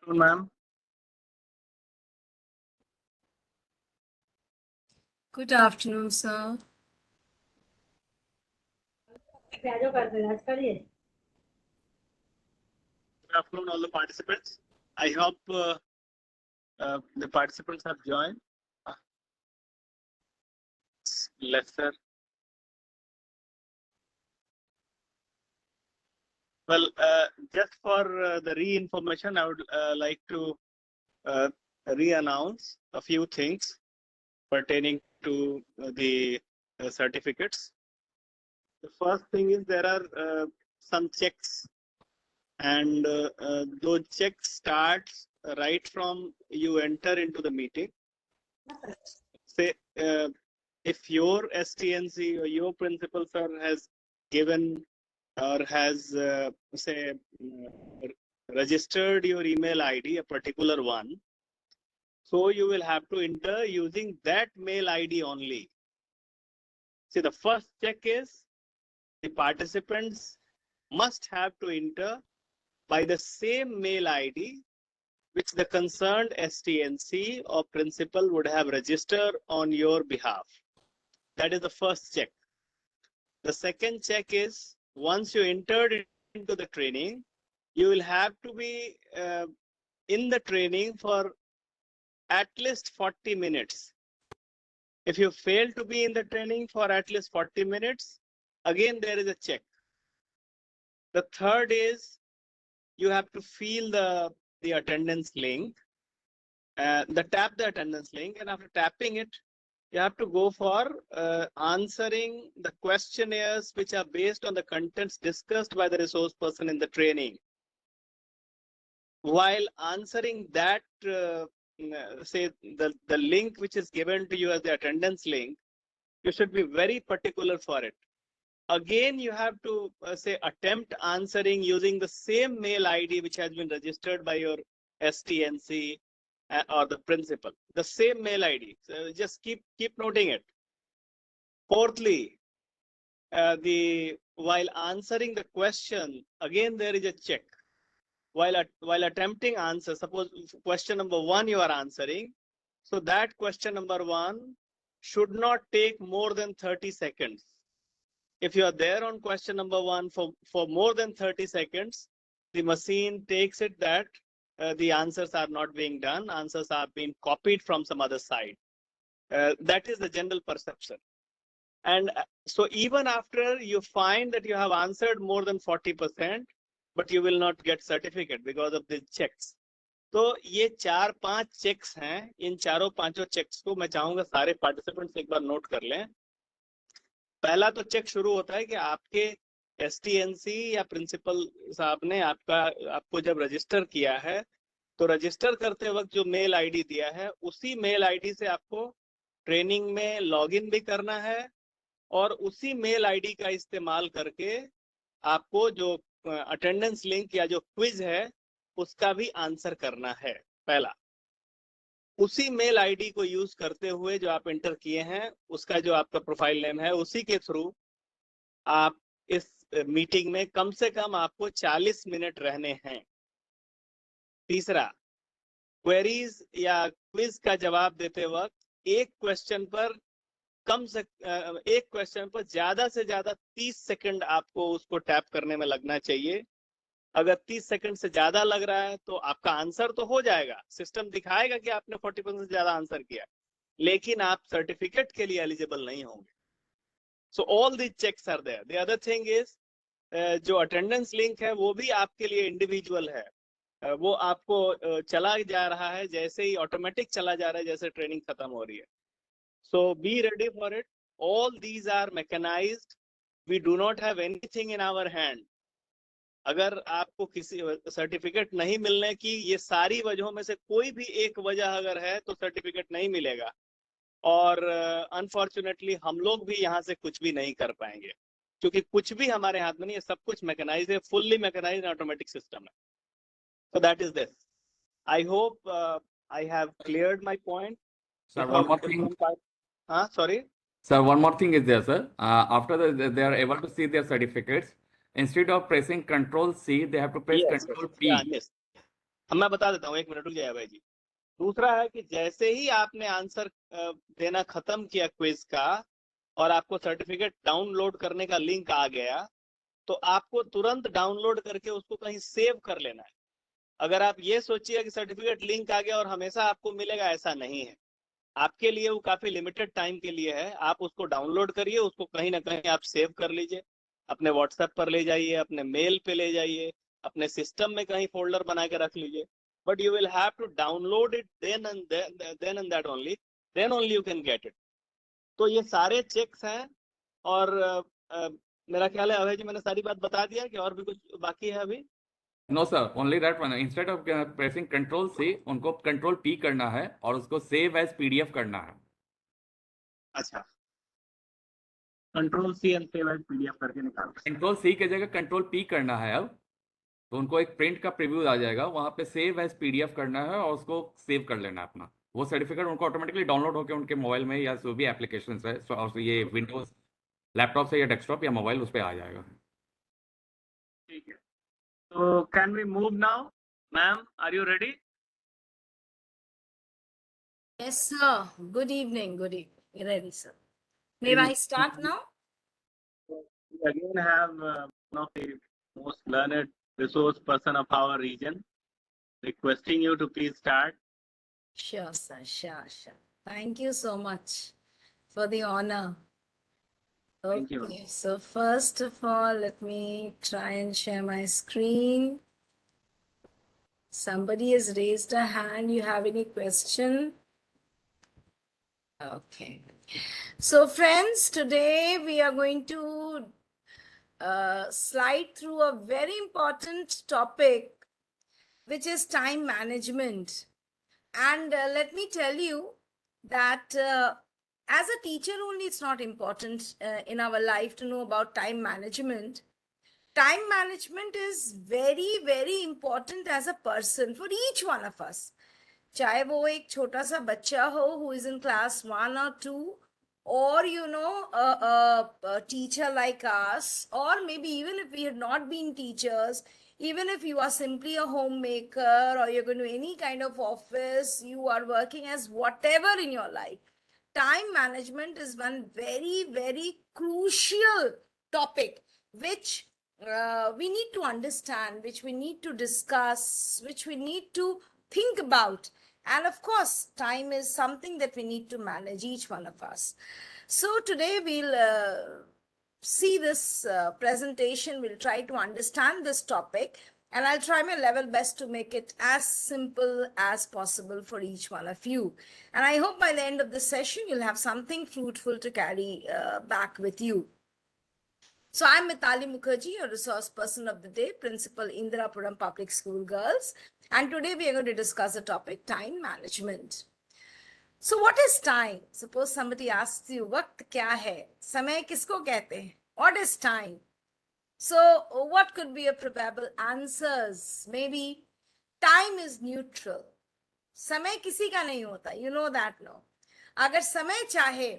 Ma'am. Good afternoon, sir. Good afternoon, all the participants. I hope the participants have joined. Lesser. Well, just for the re-information, I would like to re-announce a few things pertaining to the certificates. The first thing is there are some checks, and those checks starts right from you enter into the meeting. Say if your STNC or your principal sir has given or has say registered your email ID, a particular one, so you will have to enter using that mail ID only. See, the first check is the participants must have to enter by the same mail ID which the concerned STNC or principal would have registered on your behalf. That is the first check. The second check is once you entered into the training, you will have to be in the training for at least 40 minutes. If you fail to be in the training for at least 40 minutes, again there is a check. The third is you have to fill the attendance link, tap the attendance link, and after tapping it, you have to go for answering the questionnaires which are based on the contents discussed by the resource person in the training. While answering that, say the link which is given to you as the attendance link, you should be very particular for it. Again, you have to say attempt answering using the same mail ID which has been registered by your STNC or the principal, the same mail ID. So just keep noting it. Fourthly, while answering the question, again there is a check. While attempting answer, suppose question number 1 you are answering, so that question number 1 should not take more than 30 seconds. If you are there on question number 1 for more than 30 seconds, the machine takes it that the answers are not being done, answers are being copied from some other side. That is the general perception. And so even after you find that you have answered more than 40%, but you will not get certificate because of the checks. तो ये 4-5 checks हैं, इन चारों पांचों checks को मैं चाहूंगा सारे participants एक बार नोट कर लें। पहला तो चेक शुरू होता है कि आपके STNC या प्रिंसिपल साहब ने आपको जब रजिस्टर किया है, तो रजिस्टर करते वक्त जो मेल आईडी दिया है, उसी मेल आईडी से आपको ट्रेनिंग में लॉगिन भी करना है और उसी मेल आईडी का इस्तेमाल करके आपको जो अटेंडेंस लिंक या जो क्विज है उसका भी आंसर करना है। पहला, उसी मेल आईडी को यूज करते हुए जो आप एंटर किए हैं, उसका जो आपका प्रोफाइल नेम है, उसी के थ्रू आप इस मीटिंग में कम से कम आपको 40 मिनट रहने हैं। तीसरा, क्वेरीज या क्विज का जवाब देते वक्त एक क्वेश्चन पर ज्यादा से ज्यादा 30 सेकंड आपको उसको टैप करने में लगना चाहिए। अगर 30 सेकंड से ज्यादा लग रहा है तो आपका आंसर तो हो जाएगा, सिस्टम दिखाएगा कि आपने 40% से ज्यादा आंसर किया, लेकिन आप सर्टिफिकेट के लिए एलिजिबल नहीं होंगे। So all the checks are there. The other thing is जो अटेंडेंस लिंक है वो भी आपके लिए इंडिविजुअल है, वो आपको चला जा रहा है, जैसे ही ऑटोमेटिक चला जा रहा है जैसे ट्रेनिंग खत्म हो रही है। So be ready for it. All these are mechanized. We do not have anything in our hand. अगर आपको किसी सर्टिफिकेट नहीं मिलने की ये सारी वजहों में से कोई भी एक वजह अगर है तो सर्टिफिकेट नहीं मिलेगा, और अनफॉर्चुनेटली हम लोग भी यहाँ से कुछ भी नहीं कर पाएंगे, क्योंकि कुछ भी हमारे हाथ में नहीं है, सब कुछ मैकेनाइज्ड है, फुल्ली मैकेनाइज्ड ऑटोमेटिक सिस्टम है। So that is this. I hope I have cleared my point. Sir, one more thing. Sorry. Sir, one more thing is there, sir. After they are able to see their certificates, instead of pressing Control C, they have to press Yes, Control P. yeah, yes. अब मैं बता देता हूँ, 1 minute रुक जाइए भाई जी। दूसरा है कि जैसे ही आपने आंसर देना खत्म किया क्विज का और आपको सर्टिफिकेट डाउनलोड करने का लिंक आ गया, तो आपको तुरंत डाउनलोड करके उसको कहीं सेव कर लेना है। अगर आप ये सोचिए कि सर्टिफिकेट लिंक आ गया और हमेशा आपको मिलेगा, ऐसा नहीं है। आपके लिए वो काफी लिमिटेड टाइम के लिए है। आप उसको डाउनलोड करिए, उसको कहीं ना कहीं आप सेव कर लीजिए, अपने व्हाट्सएप पर ले जाइए, अपने मेल पे ले जाइए, अपने सिस्टम में कहीं फोल्डर बना के रख लीजिए। But you will have to download it then and that only, then only you can get it. तो ये सारे चेक्स हैं। और मेरा ख्याल है अभय जी, मैंने सारी बात बता दिया कि और भी कुछ बाकी है अभी? No sir, only that one. Instead of pressing control C, उनको कंट्रोल पी करना है और उसको सेव एज पीडीएफ करना है। अच्छा, control C and save as PDF करके निकाल। कंट्रोल सी की जगह कंट्रोल पी करना है अब। तो उनको एक प्रिंट का प्रीव्यू आ जाएगा, वहां पे सेव एज पीडीएफ करना है और उसको सेव कर लेना है अपना। वो सर्टिफिकेट उनको ऑटोमेटिकली डाउनलोड होकर उनके मोबाइल में या जो भी एप्लीकेशन है, और ये विंडोज लैपटॉप से या डेस्कटॉप या मोबाइल, उस पर आ जाएगा। ठीक है, तो can we move now? Ma'am, are you ready? Yes, sir. Good evening. Good evening. Ready, sir. May I start now? We again have one of the most learned resource person of our region requesting you to please start. Sure, sir. Sure, sure. Thank you so much for the honor. Thank you. Okay, so first of all, let me try and share my screen. Somebody has raised a hand. You have any question? Okay. So, friends, today we are going to slide through a very important topic, which is time management. And let me tell you that as a teacher only, it's not important in our life to know about time management. Time management is very, very important as a person for each one of us. चाहे वो एक छोटा सा बच्चा हो who is in class 1 or 2, or a teacher like us, or maybe even if we had not been teachers, even if you are simply a homemaker or you're going to any kind of office, you are working as whatever in your life, time management is one very, very crucial topic which we need to understand, which we need to discuss, which we need to think about. And of course, time is something that we need to manage, each one of us. So today we'll see this presentation. We'll try to understand this topic, and I'll try my level best to make it as simple as possible for each one of you. And I hope by the end of the session, you'll have something fruitful to carry back with you. So I'm Mitali Mukherjee, your resource person of the day, Principal Indirapuram Public School Girls. And today we are going to discuss the topic time management. So what is time? Suppose somebody asks you, वक्त क्या है? समय किसको कहते हैं? What is time? So what could be a probable answers? Maybe time is neutral. समय किसी का नहीं होता. You know that, no? अगर समय चाहे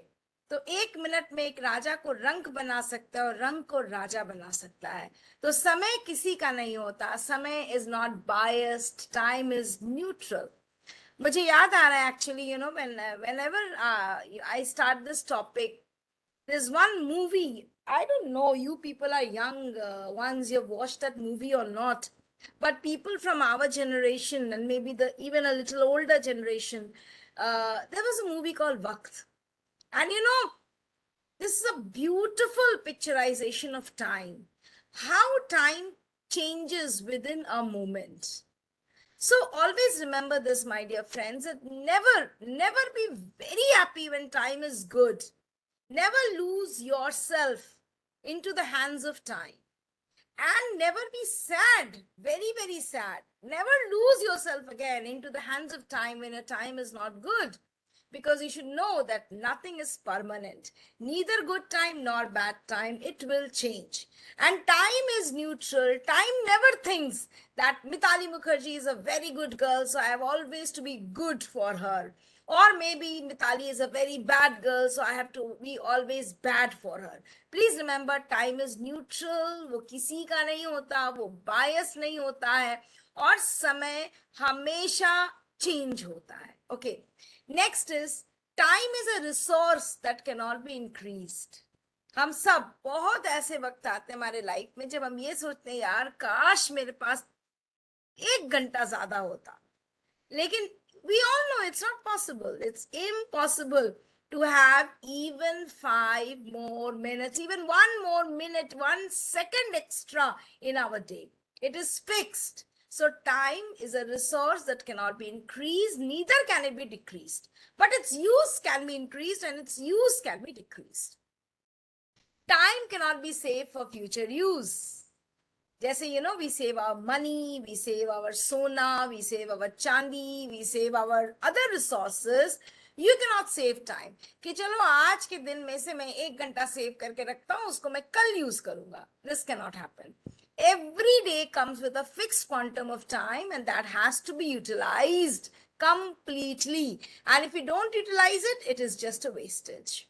तो 1 मिनट में एक राजा को रंक बना सकता है और रंक को राजा बना सकता है. तो समय किसी का नहीं होता. समय is not biased. Time is neutral. मुझे याद आ रहा है actually, whenever I start this topic, there's one movie. I don't know, you people are young ones, you've watched that movie or not, but people from our generation and maybe even a little older generation, there was a movie called Waqt. And this is a beautiful picturization of time, how time changes within a moment. So always remember this, my dear friends, that never be very happy when time is good. Never lose yourself into the hands of time. And never be sad, very, very sad. Never lose yourself again into the hands of time when your time is not good. Because you should know that nothing is permanent. Neither good time nor bad time. It will change. And time is neutral. Time never thinks that Mitali Mukherjee is a very good girl, so I have always to be good for her. Or maybe Mitali is a very bad girl, so I have to be always bad for her. Please remember, time is neutral. वो किसी का नहीं होता, वो bias नहीं होता है. और समय हमेशा चेंज होता है. Okay, next is time is a resource that can not be increased. हम सब बहुत ऐसे वक्त आते हैं हमारे लाइफ में जब हम ये सोचते हैं यार काश मेरे पास 1 घंटा ज्यादा होता, लेकिन we all know it's not possible. It's impossible to have even 5 more minutes, even 1 more minute, 1 second extra in our day. It is fixed. So time is a resource that cannot be increased, neither can it be decreased. But its use can be increased and its use can be decreased. Time cannot be saved for future use. जैसे we save our money, we save our sona, we save our chandi, we save our other resources. You cannot save time कि चलो आज के दिन में से मैं 1 घंटा सेव करके रखता हूँ, उसको मैं कल यूज करूंगा. This cannot happen. Every day comes with a fixed quantum of time and that has to be utilized completely. And if you don't utilize it, it is just a wastage.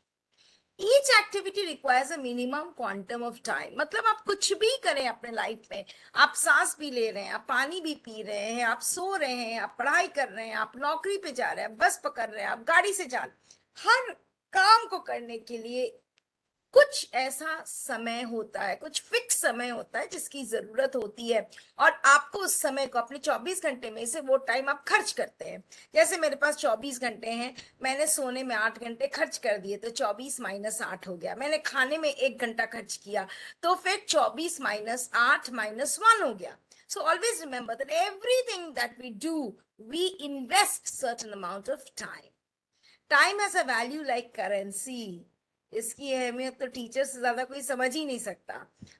Each activity requires a minimum quantum of time. मतलब आप कुछ भी करें अपने life में, आप सांस भी ले रहे हैं, आप पानी भी पी रहे हैं, आप सो रहे हैं, आप पढ़ाई कर रहे हैं, आप नौकरी पे जा रहे हैं, बस पकड़ रहे हैं, आप गाड़ी से जा रहे हैं, हर काम को करने के लिए कुछ ऐसा समय होता है, कुछ फिक्स समय होता है जिसकी जरूरत होती है और आपको उस समय को अपने 24 घंटे में से वो टाइम आप खर्च करते हैं. जैसे मेरे पास 24 घंटे हैं, मैंने सोने में 8 घंटे खर्च कर दिए तो 24 माइनस 8 हो गया. मैंने खाने में 1 घंटा खर्च किया तो फिर 24 माइनस 8 माइनस 1 हो गया. So always remember that everything that we do, we invest certain amount of time. Time has a value like currency. इसकी अहमियत तो टीचर से ज्यादा कोई समझ ही नहीं सकता.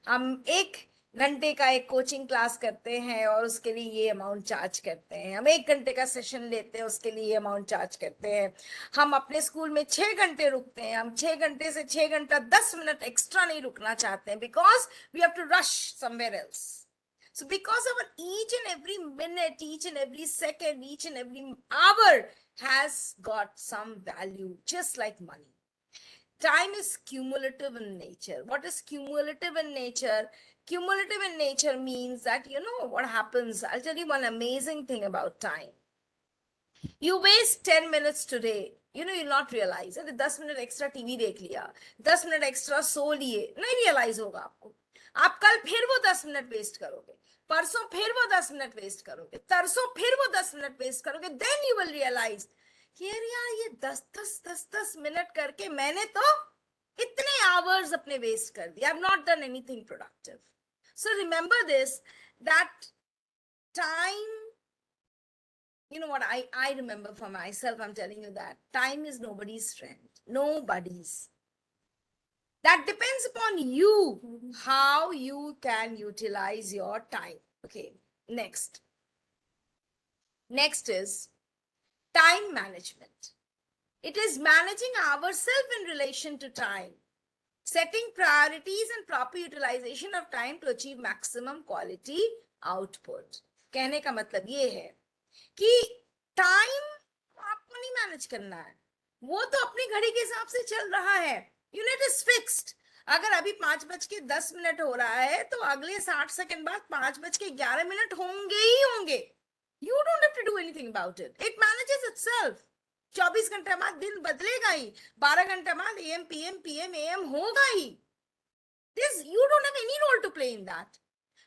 हम 1 घंटे का एक कोचिंग क्लास करते हैं और उसके लिए ये अमाउंट चार्ज करते हैं. हम 1 घंटे का सेशन लेते हैं, उसके लिए ये अमाउंट चार्ज करते हैं. हम अपने स्कूल में 6 घंटे रुकते हैं, हम 6 घंटे से 6 घंटा 10 मिनट एक्स्ट्रा नहीं रुकना चाहते हैं because we have to rush somewhere else. So because of each and every minute, each and every second, each and every hour has got some value, just like money. Time is cumulative in nature. What is cumulative in nature? Cumulative in nature means that what happens. I'll tell you one amazing thing about time. You waste 10 minutes today. You'll not realize. अरे 10 minute extra TV देख लिया, 10 minute extra सो लिए, नहीं realise होगा आपको. आप कल फिर वो 10 मिनट वेस्ट करोगे, परसों फिर वो 10 मिनट वेस्ट करोगे, तरसों फिर वो 10 मिनट वेस्ट करोगे. देन यू विल रियलाइज कि यार ये 10 मिनट करके मैंने तो इतने आवर्स अपने वेस्ट कर दिए. I have not done anything productive. So remember this that time, what I remember for myself, I'm telling you that time is nobody's friend. Nobody's. That depends upon you, how you can utilize your time. Okay, next is time management. It is managing ourselves in relation to time, setting priorities and proper utilization of time to achieve maximum quality output. कहने का मतलब ये है कि time आपको नहीं manage करना है, वो तो अपनी घड़ी के हिसाब से चल रहा है. Unit is fixed. अगर अभी 5:10 हो रहा है तो अगले 60 सेकंड बाद 5:11 होंगे ही होंगे. You don't have to do anything about it. It manages itself. 24 घंटे बाद दिन बदलेगा ही, 12 घंटे बाद एम पीएम एम होगा ही. This you don't have any role to play in that.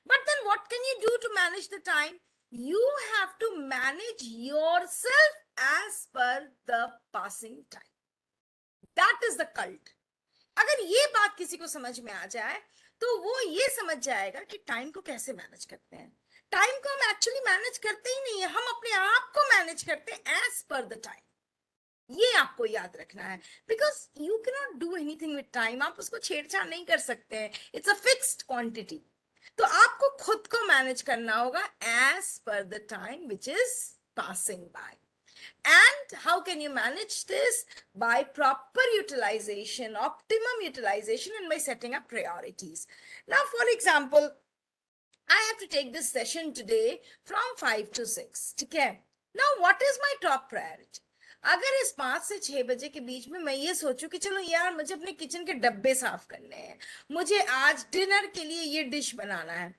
But then what can you do to manage the time? You have to manage yourself as per the passing time. That is the cult. अगर ये बात किसी को समझ में आ जाए तो वो ये समझ जाएगा कि टाइम को कैसे मैनेज करते हैं. टाइम को हम एक्चुअली मैनेज करते ही नहीं है, हम अपने आप को मैनेज करते हैं एज पर द टाइम. ये आपको याद रखना है, because you can not do anything with time. आप उसको छेड़छाड़ नहीं कर सकते हैं. It's a fixed quantity. तो आपको खुद को मैनेज करना होगा as per the time which is passing by. And how can you manage this? By proper utilization, optimum utilization, and by setting up priorities. Now, for example, I have to take this session today from 5 to 6. Okay. Now, what is my top priority? अगर इस 5 से 6 बजे के बीच में मैं ये सोचूं कि चलो यार मुझे अपने किचन के डब्बे साफ करने हैं, मुझे आज डिनर के लिए ये डिश बनाना है,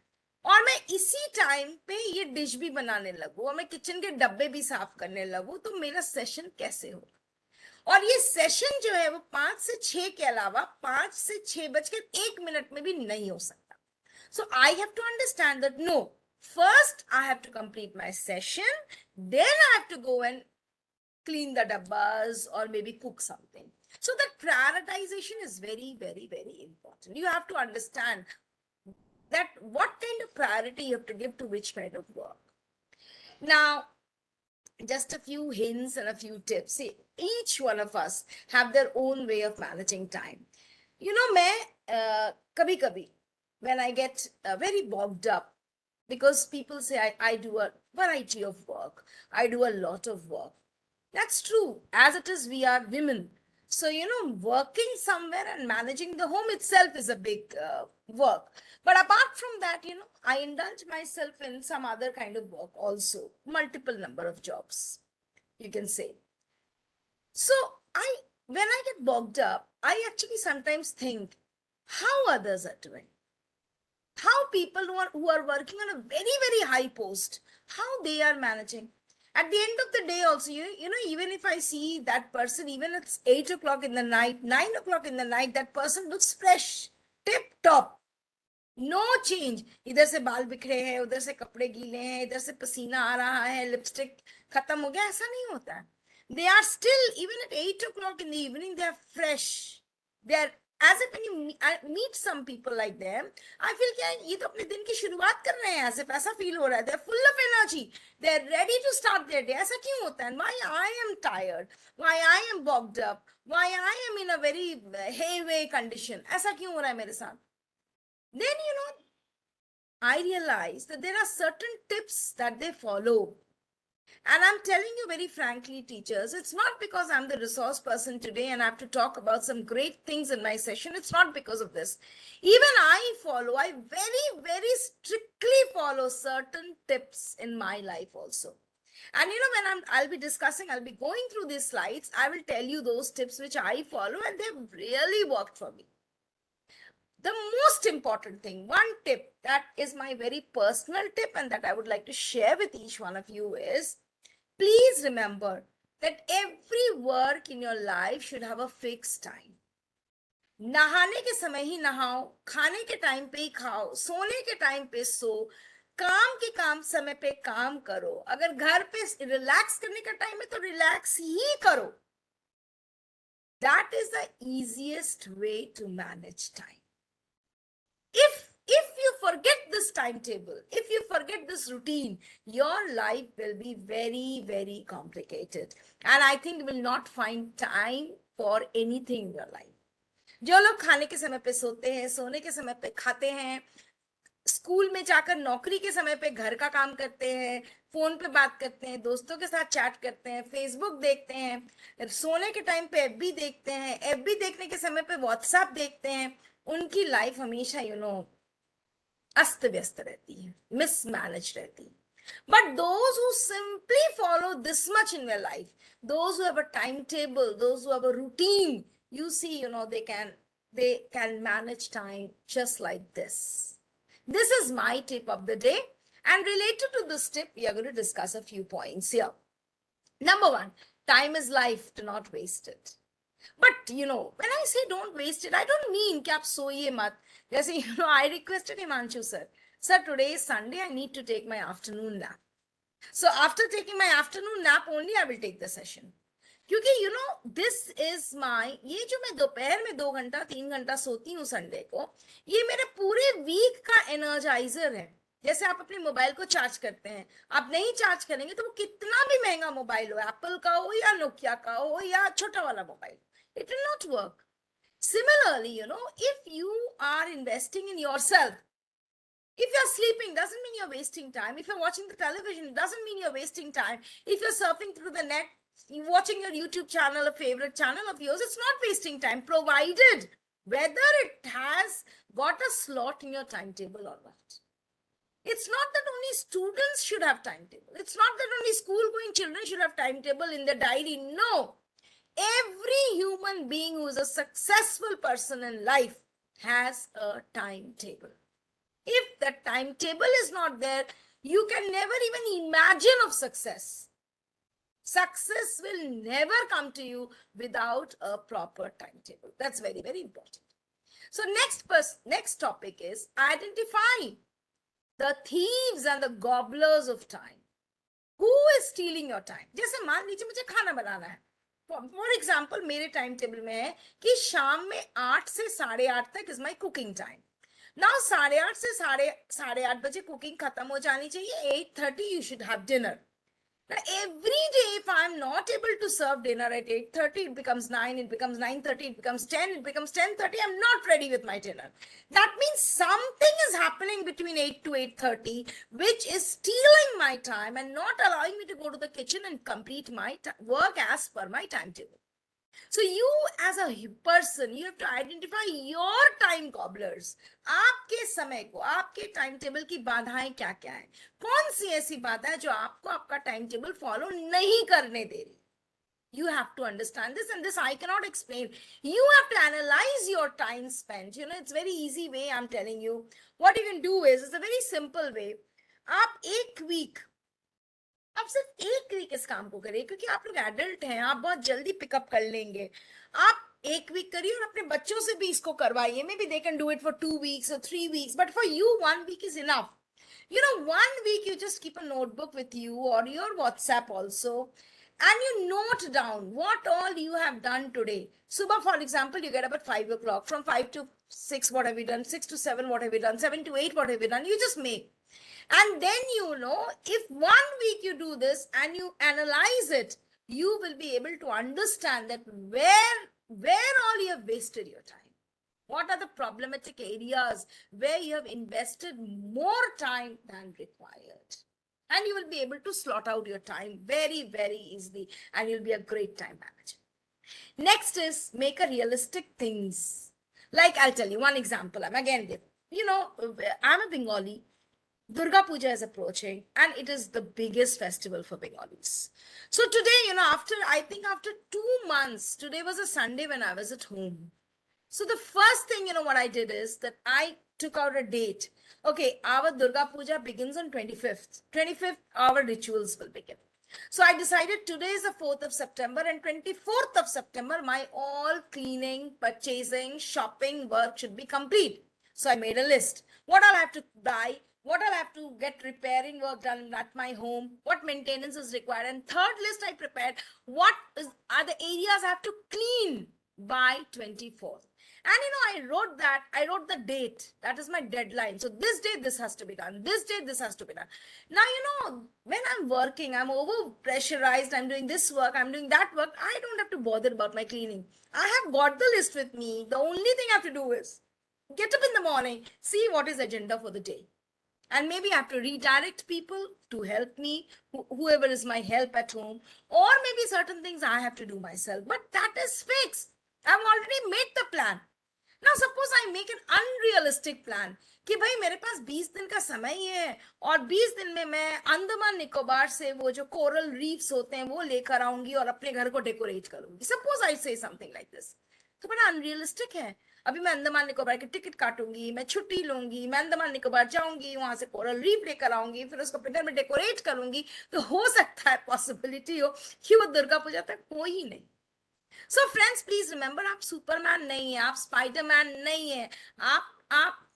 और मैं इसी टाइम पे ये डिश भी बनाने लगूं और मैं किचन के डब्बे भी साफ करने लगूं, तो मेरा सेशन कैसे हो? और ये सेशन जो है वो 5 से 6 के अलावा 5 से 6 बजकर 1 मिनट में भी नहीं हो सकता. So I have to understand that no, first I have to complete my session, then I have to go and clean the dabbas or maybe cook something. So that prioritization is very, very, very important. You have to understand that what kind of priority you have to give to which kind of work. Now, just a few hints and a few tips. See, each one of us have their own way of managing time. You know, मैं कभी कभी when I get very bogged up, because people say I do a variety of work, I do a lot of work. That's true. As it is, we are women. So, working somewhere and managing the home itself is a big work. But apart from that, I indulge myself in some other kind of work also, multiple number of jobs, you can say. So, when I get bogged up, I actually sometimes think how others are doing, how people who are working on a very, very high post, how they are managing. At the end of the day also, even if I see that person, even it's 8 o'clock in the night, 9 o'clock in the night, that person looks fresh, tip top, no change. इधर से बाल बिखरे हैं, उधर से कपड़े गीले हैं, इधर से पसीना आ रहा है, लिपस्टिक खत्म हो गया, ऐसा नहीं होता है. They are still, even at 8 o'clock in the evening, they are fresh. They are, as if when you meet some people like them, I feel कि ये तो अपने दिन की शुरुआत कर रहे हैं, as if ऐसा feel हो रहा है. They are full of energy. They are ready to start their day. ऐसा क्यों होता है? Why I am tired? Why I am bogged up? Why I am in a very hayway condition? ऐसा क्यों हो रहा है मेरे साथ? Then, I realized that there are certain tips that they follow. And I'm telling you very frankly, teachers, it's not because I'm the resource person today and I have to talk about some great things in my session. It's not because of this. Even I very, very strictly follow certain tips in my life also. And when I'll be discussing, I'll be going through these slides, I will tell you those tips which I follow and they've really worked for me. The most important thing, one tip that is my very personal tip and that I would like to share with each one of you is, please remember that every work in your life should have a fixed time. नहाने के समय ही नहाओ, खाने के time पे ही खाओ, सोने के टाइम पे सो, काम के काम समय पे काम करो. अगर घर पे रिलैक्स करने का टाइम है तो रिलैक्स ही करो. That is the easiest way to manage time. If you forget this timetable, if you forget this routine, your life will be very, very complicated. And I think you will not find time for anything in your life. जो लोग खाने के समय पे सोते हैं, सोने के समय पे खाते हैं, स्कूल में जाकर नौकरी के समय पे घर का काम करते हैं, फोन पे बात करते हैं, दोस्तों के साथ चैट करते हैं, फेसबुक देखते हैं, सोने के टाइम पे एफबी देखते हैं, एफबी देखने के समय पे व्हाट्सएप देखते हैं, उनकी लाइफ हमेशा अस्त व्यस्त रहती है, मिसमैनेज रहती है. But those who simply follow this much in their life, those who have a timetable, those who have a routine, you see, they can manage time just like this. This is my tip of the day. And related to this tip, we are going to discuss a few points here. Number one, time is life, do not waste it. But when I say don't waste it, I don't mean कि आप सोइए मत. जैसे I requested Himanshu sir, today is Sunday, I need to take my afternoon nap. So after taking my afternoon nap only, I will take the session. क्योंकि this is my, ये जो मैं दोपहर में 2 घंटा 3 घंटा सोती हूँ संडे को, ये मेरे पूरे वीक का एनर्जाइजर है. जैसे आप अपने मोबाइल को चार्ज करते हैं, आप नहीं चार्ज करेंगे तो वो कितना भी महंगा मोबाइल हो, एप्पल का हो या नोकिया का हो या छोटा वाला mobile, it will not work. Similarly, if you are investing in yourself, if you're sleeping, doesn't mean you're wasting time. If you're watching the television, it doesn't mean you're wasting time. If you're surfing through the net, you're watching your YouTube channel, a favorite channel of yours, it's not wasting time, provided whether it has got a slot in your timetable or not. It's not that only students should have timetable. It's not that only school-going children should have timetable in their diary. No. Every human being who is a successful person in life has a timetable. If the timetable is not there, you can never even imagine of success. Success will never come to you without a proper timetable. That's very, very important. So next topic is identify the thieves and the gobblers of time. Who is stealing your time? जैसे मान लीजिए मुझे खाना बनाना है. For example, मेरे time table में है कि शाम में 8 से 8:30 तक is my cooking time. Now 8:30 से 8:30 बजे कुकिंग खत्म हो जानी चाहिए. 8:30 you should have dinner. Now, every day, if I'm not able to serve dinner at 8:30, it becomes 9, it becomes 9:30, it becomes 10, it becomes 10:30, I'm not ready with my dinner. That means something is happening between 8 to 8:30, which is stealing my time and not allowing me to go to the kitchen and complete my work as per my timetable. So you as a person, you have to identify your time gobblers. आपके समय को, आपके time table की बाधाएं क्या क्या है, कौन सी ऐसी बाधा है जो आपको आपका टाइम टेबल फॉलो नहीं करने दे रही. You have to understand this, and this I cannot explain. You have to analyze your time spent. You know, it's very easy way I'm telling you. What you can do is, it's a very simple way. आप एक week, आप सिर्फ एक week इस काम को करिए, क्योंकि आप लोग एडल्ट हैं, आप बहुत जल्दी पिकअप कर लेंगे. आप एक वीक करिए और अपने बच्चों से भी इसको करवाइए. May be they can do it for 2 weeks or 3 weeks, but for you 1 week is enough. You know, 1 week you just keep a notebook with you or your WhatsApp also, and you note down what all you have done today. Subah, for example, you get up at 5 o'clock. From 5 to 6, what have you done? 6 to 7, what have you done? 7 to 8, what have you done? You just make. And then, you know, if 1 week you do this and you analyze it, you will be able to understand that where all you have wasted your time. What are the problematic areas where you have invested more time than required? And you will be able to slot out your time very, very easily, and you'll be a great time manager. Next is make a realistic things. Like I'll tell you one example. I'm a Bengali. Durga Puja is approaching, and it is the biggest festival for Bengalis. So today, after 2 months, today was a Sunday when I was at home. So the first thing, what I did is that I took out a date. Okay, our Durga Puja begins on 25th. 25th, our rituals will begin. So I decided today is the 4th of September, and 24th of September, my all cleaning, purchasing, shopping work should be complete. So I made a list. What I'll have to buy, what I'll have to get repairing work done at my home, what maintenance is required. And third list I prepared, are the areas I have to clean by 24th. And I wrote the date. That is my deadline. So this day, this has to be done. This day, this has to be done. Now, when I'm working, I'm over pressurized. I'm doing this work. I'm doing that work. I don't have to bother about my cleaning. I have got the list with me. The only thing I have to do is get up in the morning, see what is agenda for the day. And maybe I have to redirect people to help me, whoever is my help at home. Or maybe certain things I have to do myself. But that is fixed. I've already made the plan. Now suppose I make an unrealistic plan कि भाई मेरे पास 20 दिन का समय ही है और 20 दिन में मैं अंडमान निकोबार से वो जो कोरल रीफ्स होते हैं वो लेकर आऊंगी और अपने घर को डेकोरेट करूंगी. सपोज आई से समथिंग लाइक दिस. तो बड़ा अनरियलिस्टिक है. अभी मैं अंडमान निकोबार की टिकट काटूंगी, मैं छुट्टी लूंगी, मैं अंडमान निकोबार जाऊंगी, वहां से कोरल रीफ लेकर आऊंगी, फिर उसको पिंडर में डेकोरेट करूंगी. तो हो सकता है पॉसिबिलिटी हो कि वो दुर्गा पूजा तक हो ही नहीं. So friends, please remember, आप सुपरमैन नहीं है, आप स्पाइडरमैन नहीं है, आप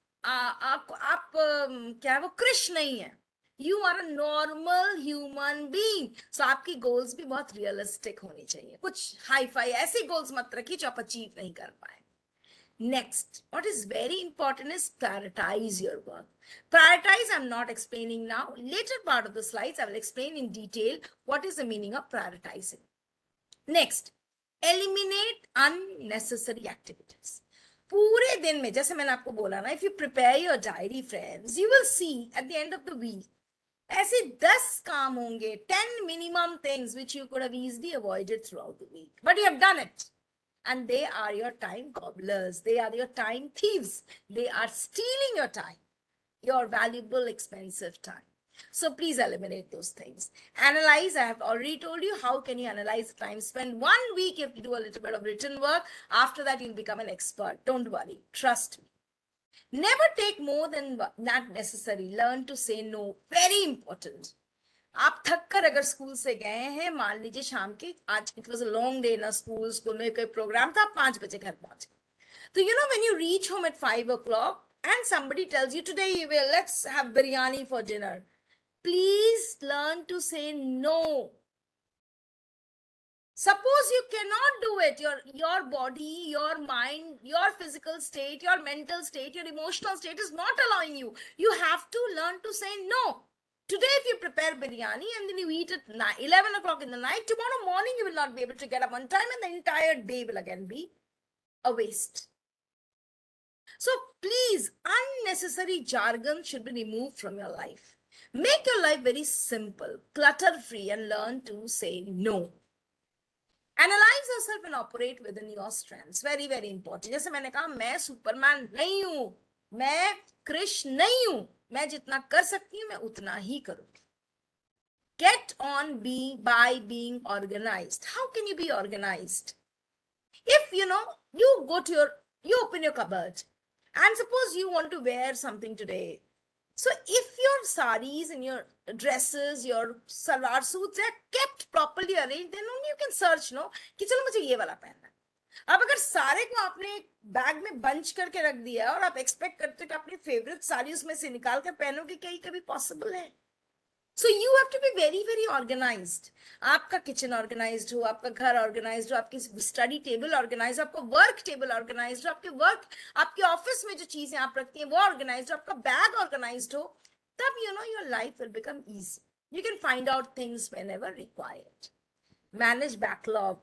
क्या है वो कृष्ण नहीं है. You are a normal human being. So आपकी गोल्स भी बहुत रियलिस्टिक होनी चाहिए. कुछ हाई फाई ऐसे गोल्स मत रखिए जो आप अचीव नहीं कर पाए. Next, what is very important is prioritize your work. Prioritize, I'm not explaining now. Later part of the slides, I will explain in detail what is the meaning of prioritizing. Next, eliminate unnecessary activities. पूरे दिन में जैसे मैंने आपको बोला ना, if you prepare your diary, friends, you will see at the end of the week ऐसे 10 काम होंगे, 10 minimum things which you could have easily avoided throughout the week, but you have done it. And they are your time gobblers. They are your time thieves. They are stealing your time, your valuable, expensive time. So please eliminate those things. Analyze. I have already told you how can you analyze time. Spend 1 week, you have to do a little bit of written work. After that, you'll become an expert. Don't worry. Trust me. Never take more than that necessary. Learn to say no. Very important. आप थक कर अगर school से गए हैं, मान लीजिए शाम के, आज it was a long day ना, स्कूल में कोई प्रोग्राम था, आप 5 बजे घर पहुंचे, तो you know when you reach home at 5 o'clock and somebody tells you today you will let's have biryani for dinner, please learn to say no. Suppose you cannot do it, your body, your mind, your physical state, your mental state, your emotional state is not allowing you. You have to learn to say no. Today, if you prepare biryani and then you eat at 11 o'clock in the night, tomorrow morning you will not be able to get up on time and the entire day will again be a waste. So please, unnecessary jargon should be removed from your life. Make your life very simple, clutter-free, and learn to say no. Analyze yourself and operate within your strengths. Very, very important. जैसे मैंने कहा, मैं Superman नहीं हूं, मैं कृष्ण नहीं हूं, मैं जितना कर सकती हूं मैं उतना ही करूंगी. Get on by being organized. How can you be organized? If you open your cupboard and suppose you want to wear something today. So if your saris and your dresses, your salwar suits are kept properly arranged, then only you can search, no, कि चलो मुझे ये वाला पहनना है. अब अगर सारे को आपने बैग में बंच करके रख दिया और आप एक्सपेक्ट करते हो कि अपनी फेवरेट साड़ी उसमें से निकाल कर पहनोगे, क्या ये कभी पॉसिबल है? So you have to be very, very organized. आपका किचन ऑर्गेनाइज्ड हो, आपका घर ऑर्गेनाइज्ड हो, आपकी स्टडी टेबल ऑर्गेनाइज हो, आपका वर्क टेबल ऑर्गेनाइज्ड हो, आपके ऑफिस में जो चीजें आप रखती हैं वो ऑर्गेनाइज्ड हो, आपका बैग ऑर्गेनाइज्ड हो, तब your life will become easy. You can find out things whenever required. Manage backlog.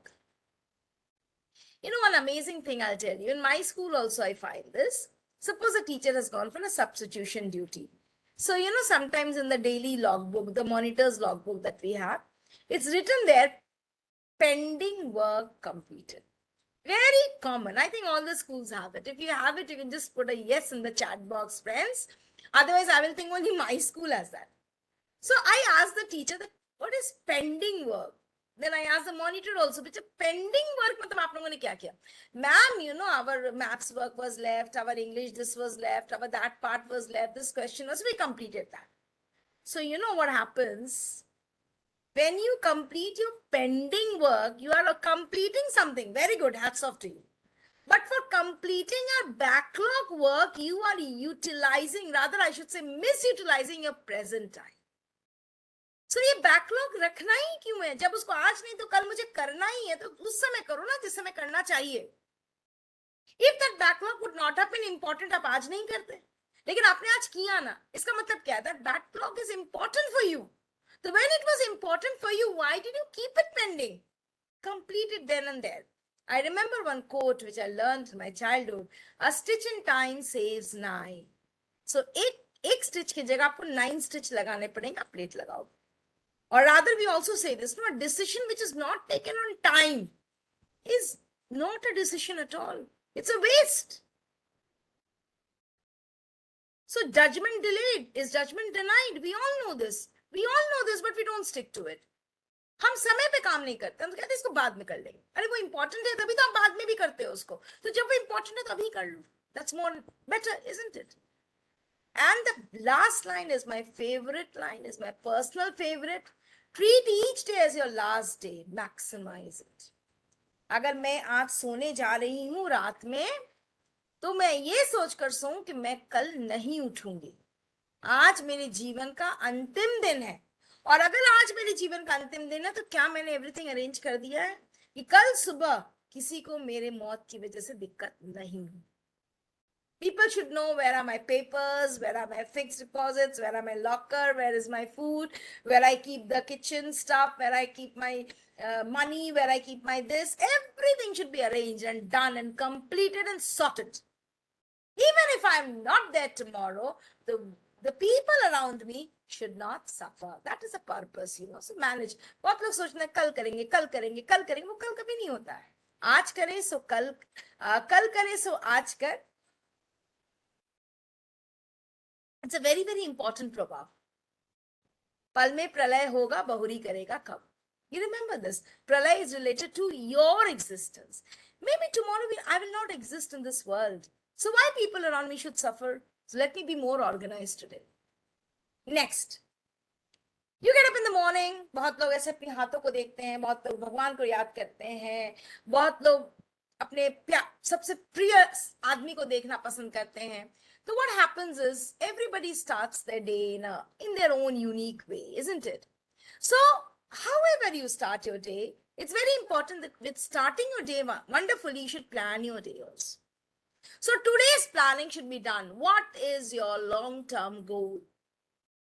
One amazing thing I'll tell you, in my school also I find this. Suppose a teacher has gone for a substitution duty. So, sometimes in the daily logbook, the monitor's logbook that we have, it's written there, pending work completed. Very common. I think all the schools have it. If you have it, you can just put a yes in the chat box, friends. Otherwise, I will think only my school has that. So I asked the teacher that, what is pending work? Then I asked the monitor also, which pending work, matlab aap logon ne kya kiya? Ma'am, our maths work was left, our English this was left, our that part was left, this question was, we completed that. So you know what happens? When you complete your pending work, you are completing something. Very good, hats off to you. But for completing your backlog work, you are utilizing, rather I should say misutilizing your present time. So ये backlog रखना ही क्यों है? जब उसको आज नहीं तो कल मुझे करना ही है, तो उस समय करो ना जिस समय करना चाहिए. If that backlog would not have been important, आप आज नहीं करते, लेकिन आपने आज किया ना, इसका मतलब क्या है? That backlog is important for you. So when it was important for you, why did you keep it pending? Complete it then and there. I remember one quote which I learned in my childhood: a stitch in time saves 9. So एक stitch की जगह आपको 9 stitch लगाने पड़ेंगे, plate लगाओ. Or rather, we also say this, a decision which is not taken on time is not a decision at all. It's a waste. So judgment delayed is judgment denied. We all know this. But we don't stick to it. हम समय पे काम नहीं करते, हम तो कहते हैं इसको बाद में कर लेंगे. अरे वो important है तभी तो हम बाद में भी करते हैं उसको. तो जब वो important है तभी कर लो. That's more better, isn't it? And the last line is my favorite line, is my personal favorite. Treat each day as your last day. Maximize it. अगर मैं आज सोने जा रही हूं रात में, तो मैं ये सोचकर सोऊं कि मैं कल नहीं उठूंगी. आज मेरे जीवन का अंतिम दिन है, और अगर आज मेरे जीवन का अंतिम दिन है तो क्या मैंने एवरीथिंग अरेंज कर दिया है कि कल सुबह किसी को मेरे मौत की वजह से दिक्कत नहीं हो. People should know where are my papers, where are my fixed deposits, where are my locker, where is my food, where I keep the kitchen stuff, where I keep my money, where I keep my this. Everything should be arranged and done and completed and sorted. Even if I'm not there tomorrow, the people around me should not suffer. That is a purpose, So manage. बहुत लोग सोचते हैं कल करेंगे, कल करेंगे, कल करेंगे. वो कल कभी नहीं होता है. आज करें सो कल करें सो आज कर. It's a very, very important प्रभाव. पल में प्रलय होगा, बहुरी करेगा कब. You remember this. Pralay is related to your existence. Maybe tomorrow I will not exist in this world. So why people around me should suffer? So let me be more organized today. Next, you get up in the morning. बहुत लोग ऐसे अपने हाथों को देखते हैं, बहुत लोग भगवान को याद करते हैं, बहुत लोग अपने सबसे प्रिय आदमी को देखना पसंद करते हैं. So what happens is everybody starts their day in their own unique way, isn't it? So however you start your day, it's very important that with starting your day wonderfully, you should plan your day also. So today's planning should be done. What is your long-term goal?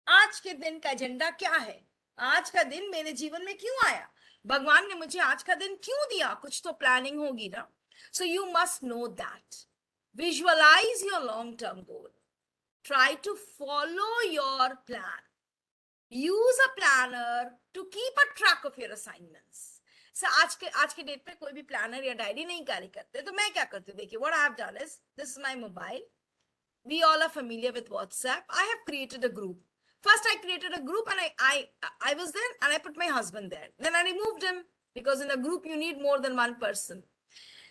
आज के दिन का agenda क्या है? आज का दिन मेरे जीवन में क्यों आया? भगवान ने मुझे आज का दिन क्यों दिया? कुछ तो प्लानिंग होगी ना. So you must know that. Visualize your long-term goal. Try to follow your plan. Use a planner to keep a track of your assignments. So आज के डेट पे कोई भी प्लानर या डायरी नहीं कैरी करते. तो मैं क्या करती हूँ? देखिए, what I have done is, this is my mobile. We all are familiar with WhatsApp. I have created a group. First, I created a group and I was there and I put my husband there. Then I removed him because in a group you need more than one person.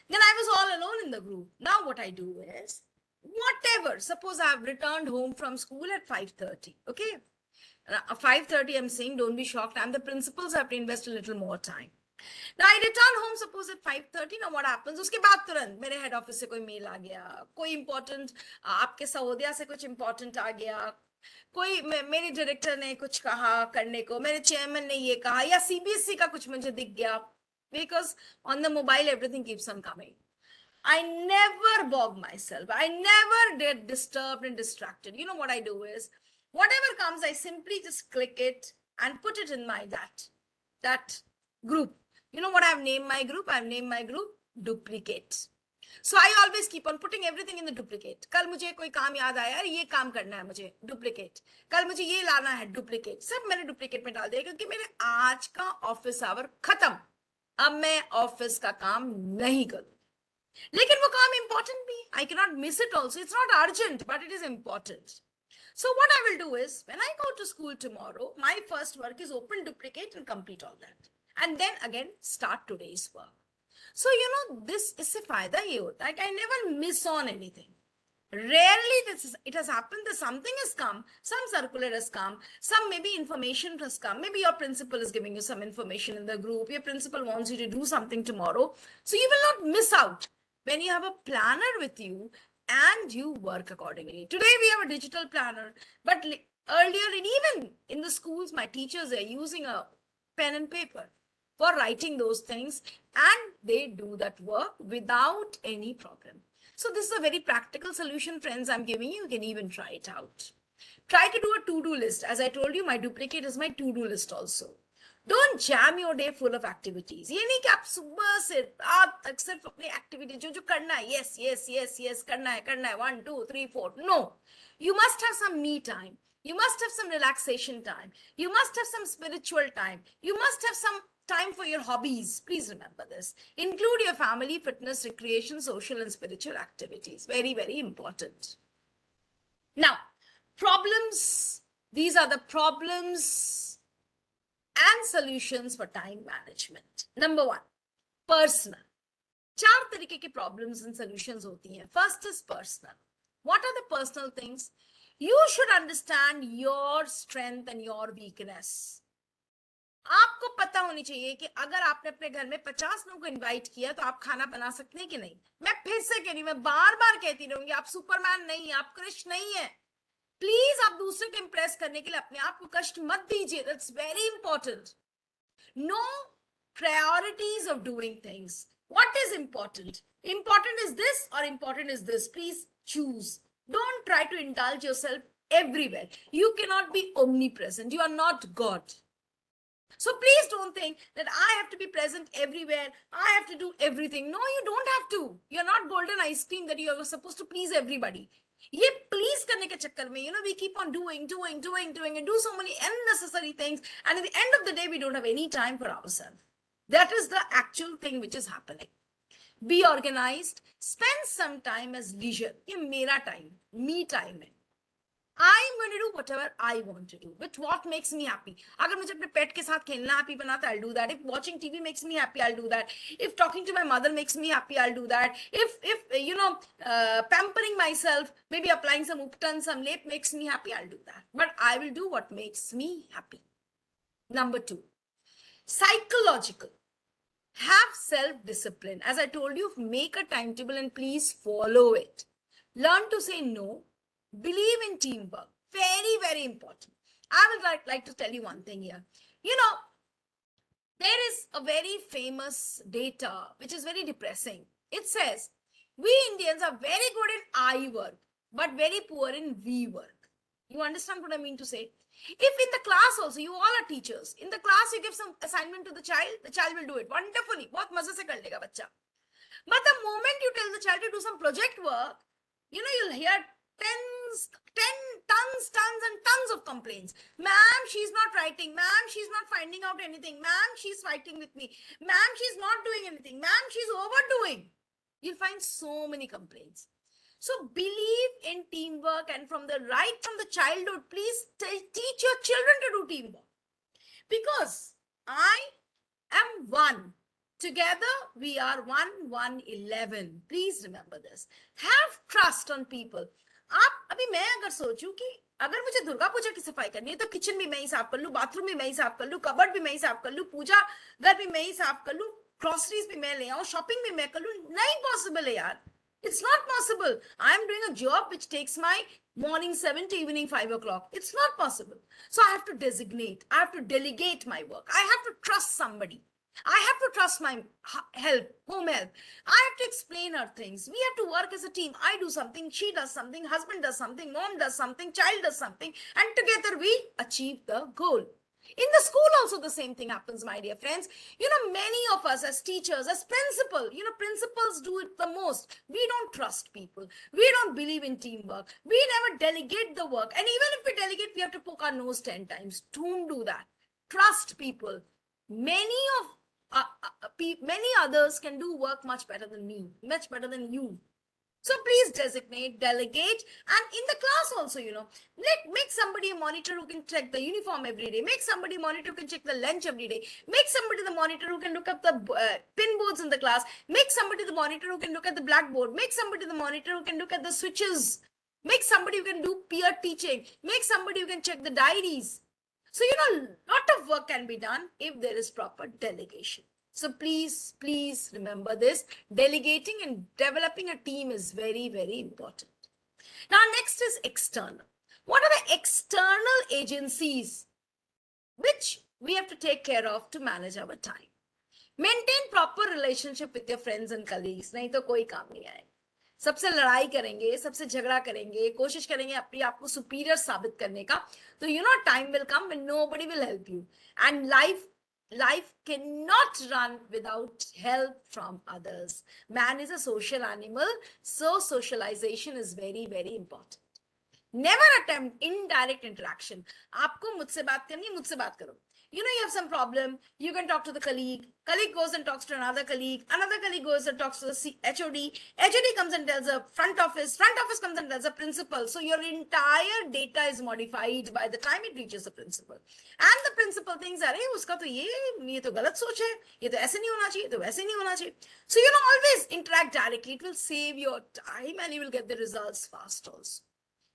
Then I was all alone in the group. Now what I do is, whatever, suppose I have returned home from school at 5:30, okay? 5:30, I'm saying, don't be shocked. I'm the principal, so I have to invest a little more time. Now I return home, suppose at 5:30. Now what happens? उसके बाद तुरंत मेरे head office से कोई mail आ गया, कोई important आपके सहोदया से कुछ इंपॉर्टेंट आ गया, कोई मेरे डायरेक्टर ने कुछ कहा करने को, मेरे चेयरमैन ने ये कहा, या सीबीएसई का कुछ मुझे दिख गया. Because on the mobile everything keeps on coming. I never bog myself. I never get disturbed and distracted. You know what I do is, whatever comes, I simply just click it and put it in my that group. You know what I've named my group? I've named my group Duplicate. So I always keep on putting everything in the duplicate. कल मुझे कोई काम याद आया, ये काम करना है मुझे, duplicate. कल मुझे ये लाना है, duplicate. सब मैंने duplicate में डाल दिया क्योंकि मेरे आज का ऑफिस आवर खत्म. अब मैं ऑफिस का काम नहीं करूं. लेकिन वो काम important भी. I cannot miss it also. It's not urgent, but it is important. So what I will do is, when I go to school tomorrow, my first work is open duplicate and complete all that. And then again, start today's work. So, this इससे फायदा ये होता है कि I never miss on anything. Rarely it has happened that something has come, some circular has come, some maybe information has come, maybe your principal is giving you some information in the group, your principal wants you to do something tomorrow. So you will not miss out when you have a planner with you and you work accordingly. Today we have a digital planner, but earlier, and even in the schools, my teachers are using a pen and paper for writing those things, and they do that work without any problem. So this is a very practical solution, friends, I'm giving you. You can even try it out. Try to do a to-do list. As I told you, my duplicate is my to-do list also. Don't jam your day full of activities. ये नहीं कि आप सुबह से रात तक सिर्फ अपनी activity जो करना है, yes, करना है, 1, 2, 3, 4. No, you must have some me time. You must have some relaxation time. You must have some spiritual time. You must have some time for your hobbies. Please remember this. Include your family, fitness, recreation, social and spiritual activities. Very, very important. Now, problems. These are the problems and solutions for time management. Number 1, personal. 4 तरीके के problems and solutions होती हैं. First is personal. What are the personal things? You should understand your strength and your weakness. आपको पता होनी चाहिए कि अगर आपने अपने घर में 50 लोगों को इनवाइट किया तो आप खाना बना सकते हैं कि नहीं. मैं फिर से कह रही हूं, मैं बार बार कहती रहूंगी, आप सुपरमैन नहीं, आप कृष्ण नहीं है. प्लीज आप दूसरे को इंप्रेस करने के लिए अपने आप को कष्ट मत दीजिए. That's very important. No priorities of doing things. What is important? Important is this or important is this? Please choose. Don't try to indulge yourself everywhere. You cannot be omnipresent. You are not God. So please don't think that I have to be present everywhere. I have to do everything. No, you don't have to. You're not golden ice cream that you are supposed to please everybody. ये please करने के चक्कर में, we keep on doing and do so many unnecessary things. And at the end of the day, we don't have any time for ourselves. That is the actual thing which is happening. Be organized. Spend some time as leisure. ये मेरा time, me time है. I am going to do whatever I want to do, with what makes me happy. अगर मुझे अपने pet के साथ खेलना happy बनाता, I'll do that. If watching TV makes me happy, I'll do that. If talking to my mother makes me happy, I'll do that. If pampering myself, maybe applying some uptan, some lip makes me happy, I'll do that. But I will do what makes me happy. Number 2, psychological. Have self-discipline. As I told you, make a timetable and please follow it. Learn to say no. Believe in teamwork. Very, very important. I would like to tell you one thing here. There is a very famous data which is very depressing. It says, we Indians are very good in I work, but very poor in we work. You understand what I mean to say? If in the class also, you all are teachers, in the class you give some assignment to the child will do it wonderfully. बहुत मजे से कर लेगा बच्चा. But the moment you tell the child to do some project work, you'll hear tons and tons of complaints. Ma'am, she's not writing. Ma'am, she's not finding out anything. Ma'am, she's fighting with me. Ma'am, she's not doing anything. Ma'am, she's overdoing. You'll find so many complaints. So believe in teamwork, and from the childhood, please teach your children to do teamwork. Because I am one. Together we are 111. Please remember this. Have trust on people. आप अभी मैं अगर सोचूं कि अगर मुझे दुर्गा पूजा की सफाई करनी है तो किचन भी मैं ही साफ कर लूं, बाथरूम भी मैं ही साफ कर लूं, कबर्ड भी मैं ही साफ कर लूं, पूजा घर भी मैं ही साफ कर लूं, ग्रोसरीज भी मैं ले आऊं, शॉपिंग भी मैं कर लूं. नहीं पॉसिबल है यार. It's not possible. I'm doing a job which takes my morning 7 to evening 5 o'clock. It's not possible. So I have to designate. I have to delegate my work. I have to trust somebody. I have to trust my home help. I have to explain her things. We have to work as a team. I do something, she does something, husband does something, mom does something, child does something, and together we achieve the goal. In the school also the same thing happens, my dear friends. Many of us as teachers, as principals do it the most. We don't trust people. We don't believe in teamwork. We never delegate the work. And even if we delegate, we have to poke our nose 10 times. Don't do that. Trust people. Many others can do work much better than me, much better than you. So please designate, delegate, and in the class also, make somebody a monitor who can check the uniform every day. Make somebody a monitor who can check the lunch every day. Make somebody the monitor who can look up the pin boards in the class. Make somebody the monitor who can look at the blackboard. Make somebody the monitor who can look at the switches. Make somebody who can do peer teaching. Make somebody who can check the diaries. So, a lot of work can be done if there is proper delegation. So please remember this. Delegating and developing a team is very, very important. Now, next is external. What are the external agencies which we have to take care of to manage our time? Maintain proper relationship with your friends and colleagues. नहीं तो कोई काम नहीं आएगा. सबसे लड़ाई करेंगे, सबसे झगड़ा करेंगे, कोशिश करेंगे अपने आप को सुपीरियर साबित करने का, तो time will come when nobody will help you. And life cannot run without help from others. Man is a social animal, so socialization is very, very important. Never attempt indirect interaction. आपको मुझसे बात करनी है, मुझसे बात करो. You have some problem, you can talk to the colleague goes and talks to another colleague goes and talks to the HOD comes and tells the front office comes and tells the principal. So your entire data is modified by the time it reaches the principal. And the principal thinks, अरे उसका तो ये तो गलत सोच है, ये तो ऐसे नहीं होना चाहिए, तो वैसे नहीं होना चाहिए. So always interact directly. It will save your time and you will get the results fast also.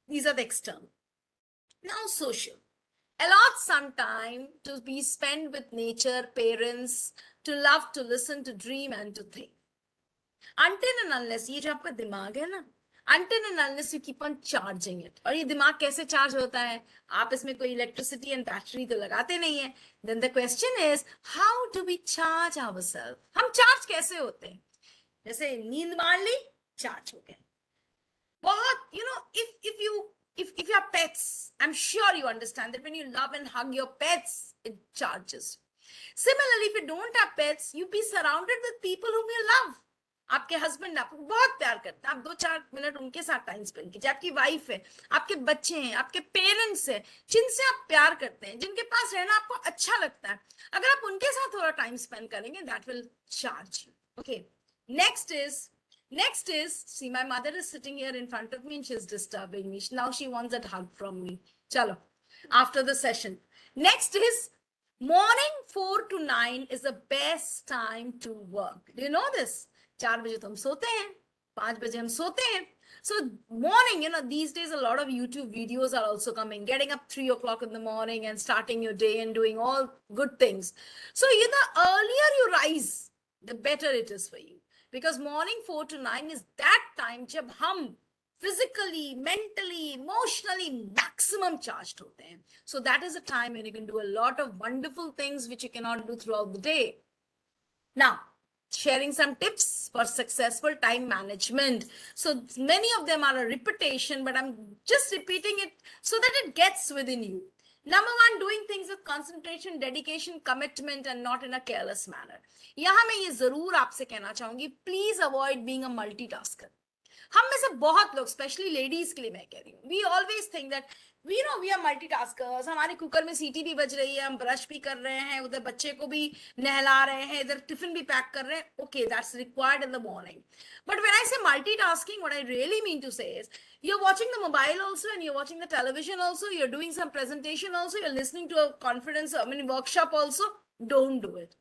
These are the external. Now social. Allot some time to be spent with nature, parents, to love, to listen, to dream, and to think. Until and unless ये जो आपका दिमाग है ना, until and unless you keep on charging it. और ये दिमाग कैसे charge होता है? आप इसमें कोई electricity and battery तो लगाते नहीं है. Then the question is, how do we charge ourselves? हम charge कैसे होते हैं? जैसे नींद मार ली, charge हो गए. बहुत, if you have pets, I'm sure you understand that when you love and hug your pets, it charges. Similarly, if you don't have pets, you be surrounded with people whom you love. आपके husband आपको बहुत प्यार करते हैं, आप 2-4 minute उनके साथ time spend कीजिए. आपकी वाइफ है, आपके बच्चे हैं, आपके पेरेंट्स हैं, जिनसे आप प्यार करते हैं, जिनके पास रहना आपको अच्छा लगता है, अगर आप उनके साथ थोड़ा टाइम स्पेंड करेंगे, that will charge you. Okay. Next is, see, my mother is sitting here in front of me and she's disturbing me. Now she wants that hug from me. Chalo, after the session. Next is morning 4 to 9 is the best time to work. Do you know this? 4 बजे तो हम सोते हैं, 5 बजे हम सोते हैं. So morning, these days a lot of YouTube videos are also coming. Getting up 3 o'clock in the morning and starting your day and doing all good things. So the earlier you rise, the better it is for you. Because morning 4 to 9 is that time जब हम physically, mentally, emotionally maximum charged hote hain. So that is a time when you can do a lot of wonderful things which you cannot do throughout the day. Now, sharing some tips for successful time management. So many of them are a repetition, but I'm just repeating it so that it gets within you. Number one, doing things with concentration, dedication, commitment, and not in a careless manner. यहाँ मैं ये जरूर आपसे कहना चाहूंगी, please avoid being a multitasker. हम में से बहुत लोग, स्पेशली लेडीज के लिए मैं कह रही हूँ, we always think that we are multitaskers. हमारे कुकर में सीटी भी बज रही है, हम ब्रश भी कर रहे हैं, उधर बच्चे को भी नहला रहे हैं, इधर टिफिन भी पैक कर रहे हैं. Okay, that's required in the morning. But when I say multitasking, what I really mean to say is you're watching the mobile also, and you're watching the television also, you're doing some presentation also, you're listening to a conference, workshop also. Don't do it.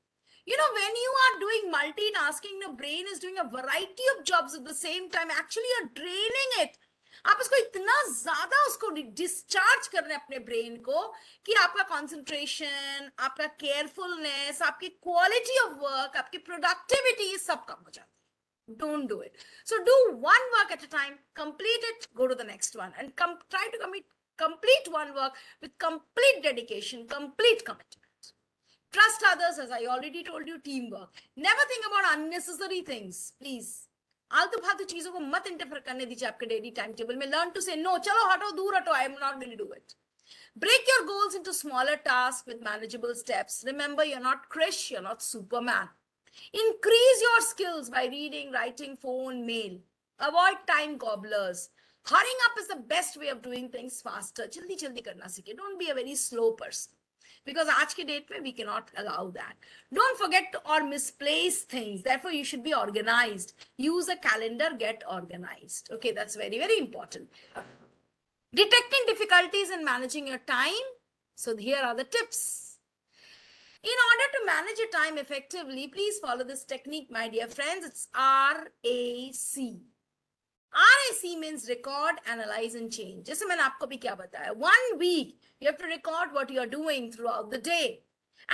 When you are doing multitasking, the brain is doing a variety of jobs at the same time. Actually, you're draining it. आप इसको इतना ज्यादा उसको discharge कर रहे हैं अपने brain को कि आपका कंसंट्रेशन, आपका केयरफुलनेस, आपकी क्वालिटी ऑफ वर्क, आपकी प्रोडक्टिविटी सब कम हो जाती है. Don't do it. So do one work at a time, complete it, go to the next one, and try to complete one work with complete dedication, complete commitment. Trust others, as I already told you, teamwork. Never think about unnecessary things, please. आलतू फालतू चीजों को मत interfere करने दीजिए आपके daily time table में. Learn to say no. चलो हटो, दूर हटो, I am not going to do it. Break your goals into smaller tasks with manageable steps. Remember, you're not Krish, you're not Superman. Increase your skills by reading, writing, phone, mail. Avoid time gobblers. Hurrying up is the best way of doing things faster. Jaldi jaldi karna seekhe. Don't be a very slow person. Because आज के date में we cannot allow that. Don't forget or misplace things. Therefore, you should be organized. Use a calendar, get organized. Okay, that's very, very important. Detecting difficulties in managing your time. So here are the tips. In order to manage your time effectively, please follow this technique, my dear friends. It's RAC. RAC means record, analyze, and change. जैसे मैंने आपको भी क्या बताया, 1 week you have to record what you are doing throughout the day,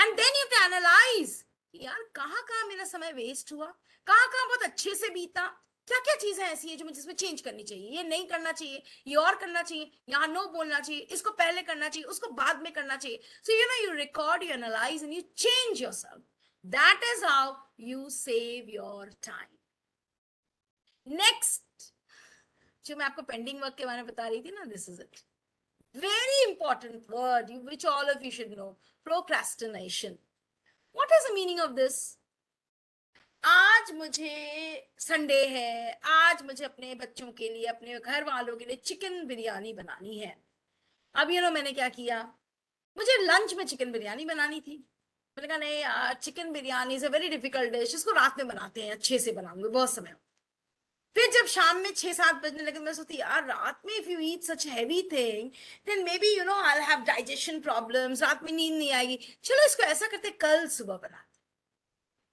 and then you have to analyze. यार कहाँ मेरा समय वेस्ट हुआ, कहाँ बहुत अच्छे से बीता, क्या क्या चीजें ऐसी है जो मुझे इसमें चेंज करनी चाहिए, ये नहीं करना चाहिए, ये और करना चाहिए, यहाँ नो बोलना चाहिए, इसको पहले करना चाहिए, उसको बाद में करना चाहिए. So you record, you analyze, and you change yourself. That is how you save your time. Next, जो मैं आपको पेंडिंग वर्क के बारे में बता रही थी ना, this is it. Very important word which all of you should know. Procrastination. What is the meaning of this? आज मुझे संडे है, आज मुझे अपने बच्चों के लिए, अपने घर वालों के लिए चिकन बिरयानी बनानी है. अब मैंने क्या किया, मुझे लंच में चिकन बिरयानी बनानी थी. मैंने कहा नहीं यार, chicken biryani is a very difficult dish, इसको रात में बनाते हैं, अच्छे से बनाऊंगे, बहुत समय. फिर जब शाम में 6-7 बजने लगे, मैं सोचती यार रात में if you eat such heavy thing then maybe I have digestion problems, रात में नींद नहीं आएगी. चलो इसको ऐसा करते, कल सुबह बनाते.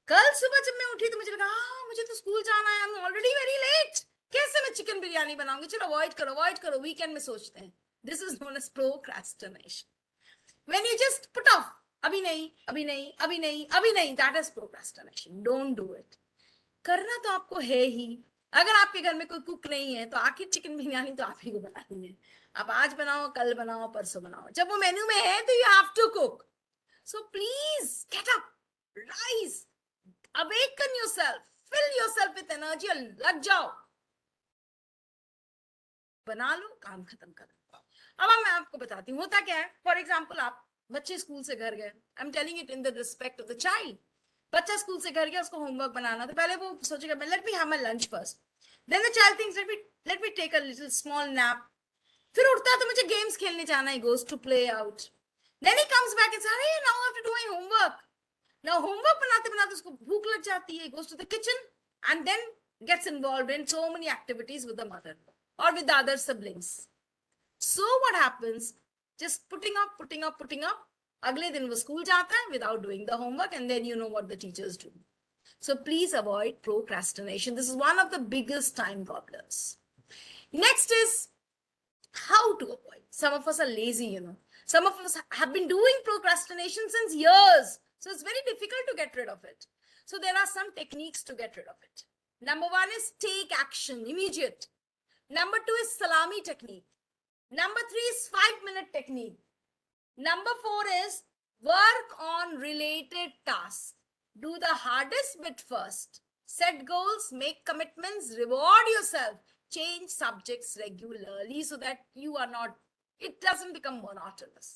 कल सुबह जब मैं उठी तो मुझे लगा मुझे तो स्कूल जाना है, I am already very late, कैसे मैं चिकन बिरयानी बनाऊंगी. चलो अवॉइड करो, वीकेंड में सोचते हैं. This is known as procrastination. When you just put off, अभी नहीं, that is procrastination. Don't do it. करना तो आपको है ही. अगर आपके घर में कोई कुक नहीं है तो आखिर चिकन बिरयानी तो आप ही को बनानी है. आप आज बनाओ, कल बनाओ, परसों बनाओ, जब वो मेन्यू में है तो you have to cook. So please get up, rise, awaken yourself, fill yourself with energy और लग जाओ, बना लो, काम खत्म करो. अब मैं आपको बताती हूँ होता क्या है. फॉर एग्जाम्पल, आप बच्चे स्कूल से घर गए, I am telling it in the respect of the child. बच्चा स्कूल से घर गया, उसको होमवर्क बनाना, तो पहले वो सोचेगा let me have my lunch first. Then the child thinks let me take a little small nap. फिर उठता है तो मुझे गेम्स खेलने जाना है, goes to play out. Then he comes back and says अरे now I have to do my homework. Now homework बनाते बनाते उसको भूख लग जाती है, goes to the kitchen and then gets involved in so many activities with the mother or with the other siblings. So what happens, just putting up. अगले दिन वो स्कूल जाता है without doing the homework, and then you know what the teachers do. So please avoid procrastination. This is one of the biggest time problems. Next is how to avoid. Some of us are lazy, you know. Some of us have been doing procrastination since years. So it's very difficult to get rid of it. So there are some techniques to get rid of it. Number one is take action, immediate. Number two is salami technique. Number three is 5-minute technique. Number four is work on related tasks. Do the hardest bit first. Set goals, make commitments, reward yourself. Change subjects regularly so that you are not, it doesn't become monotonous.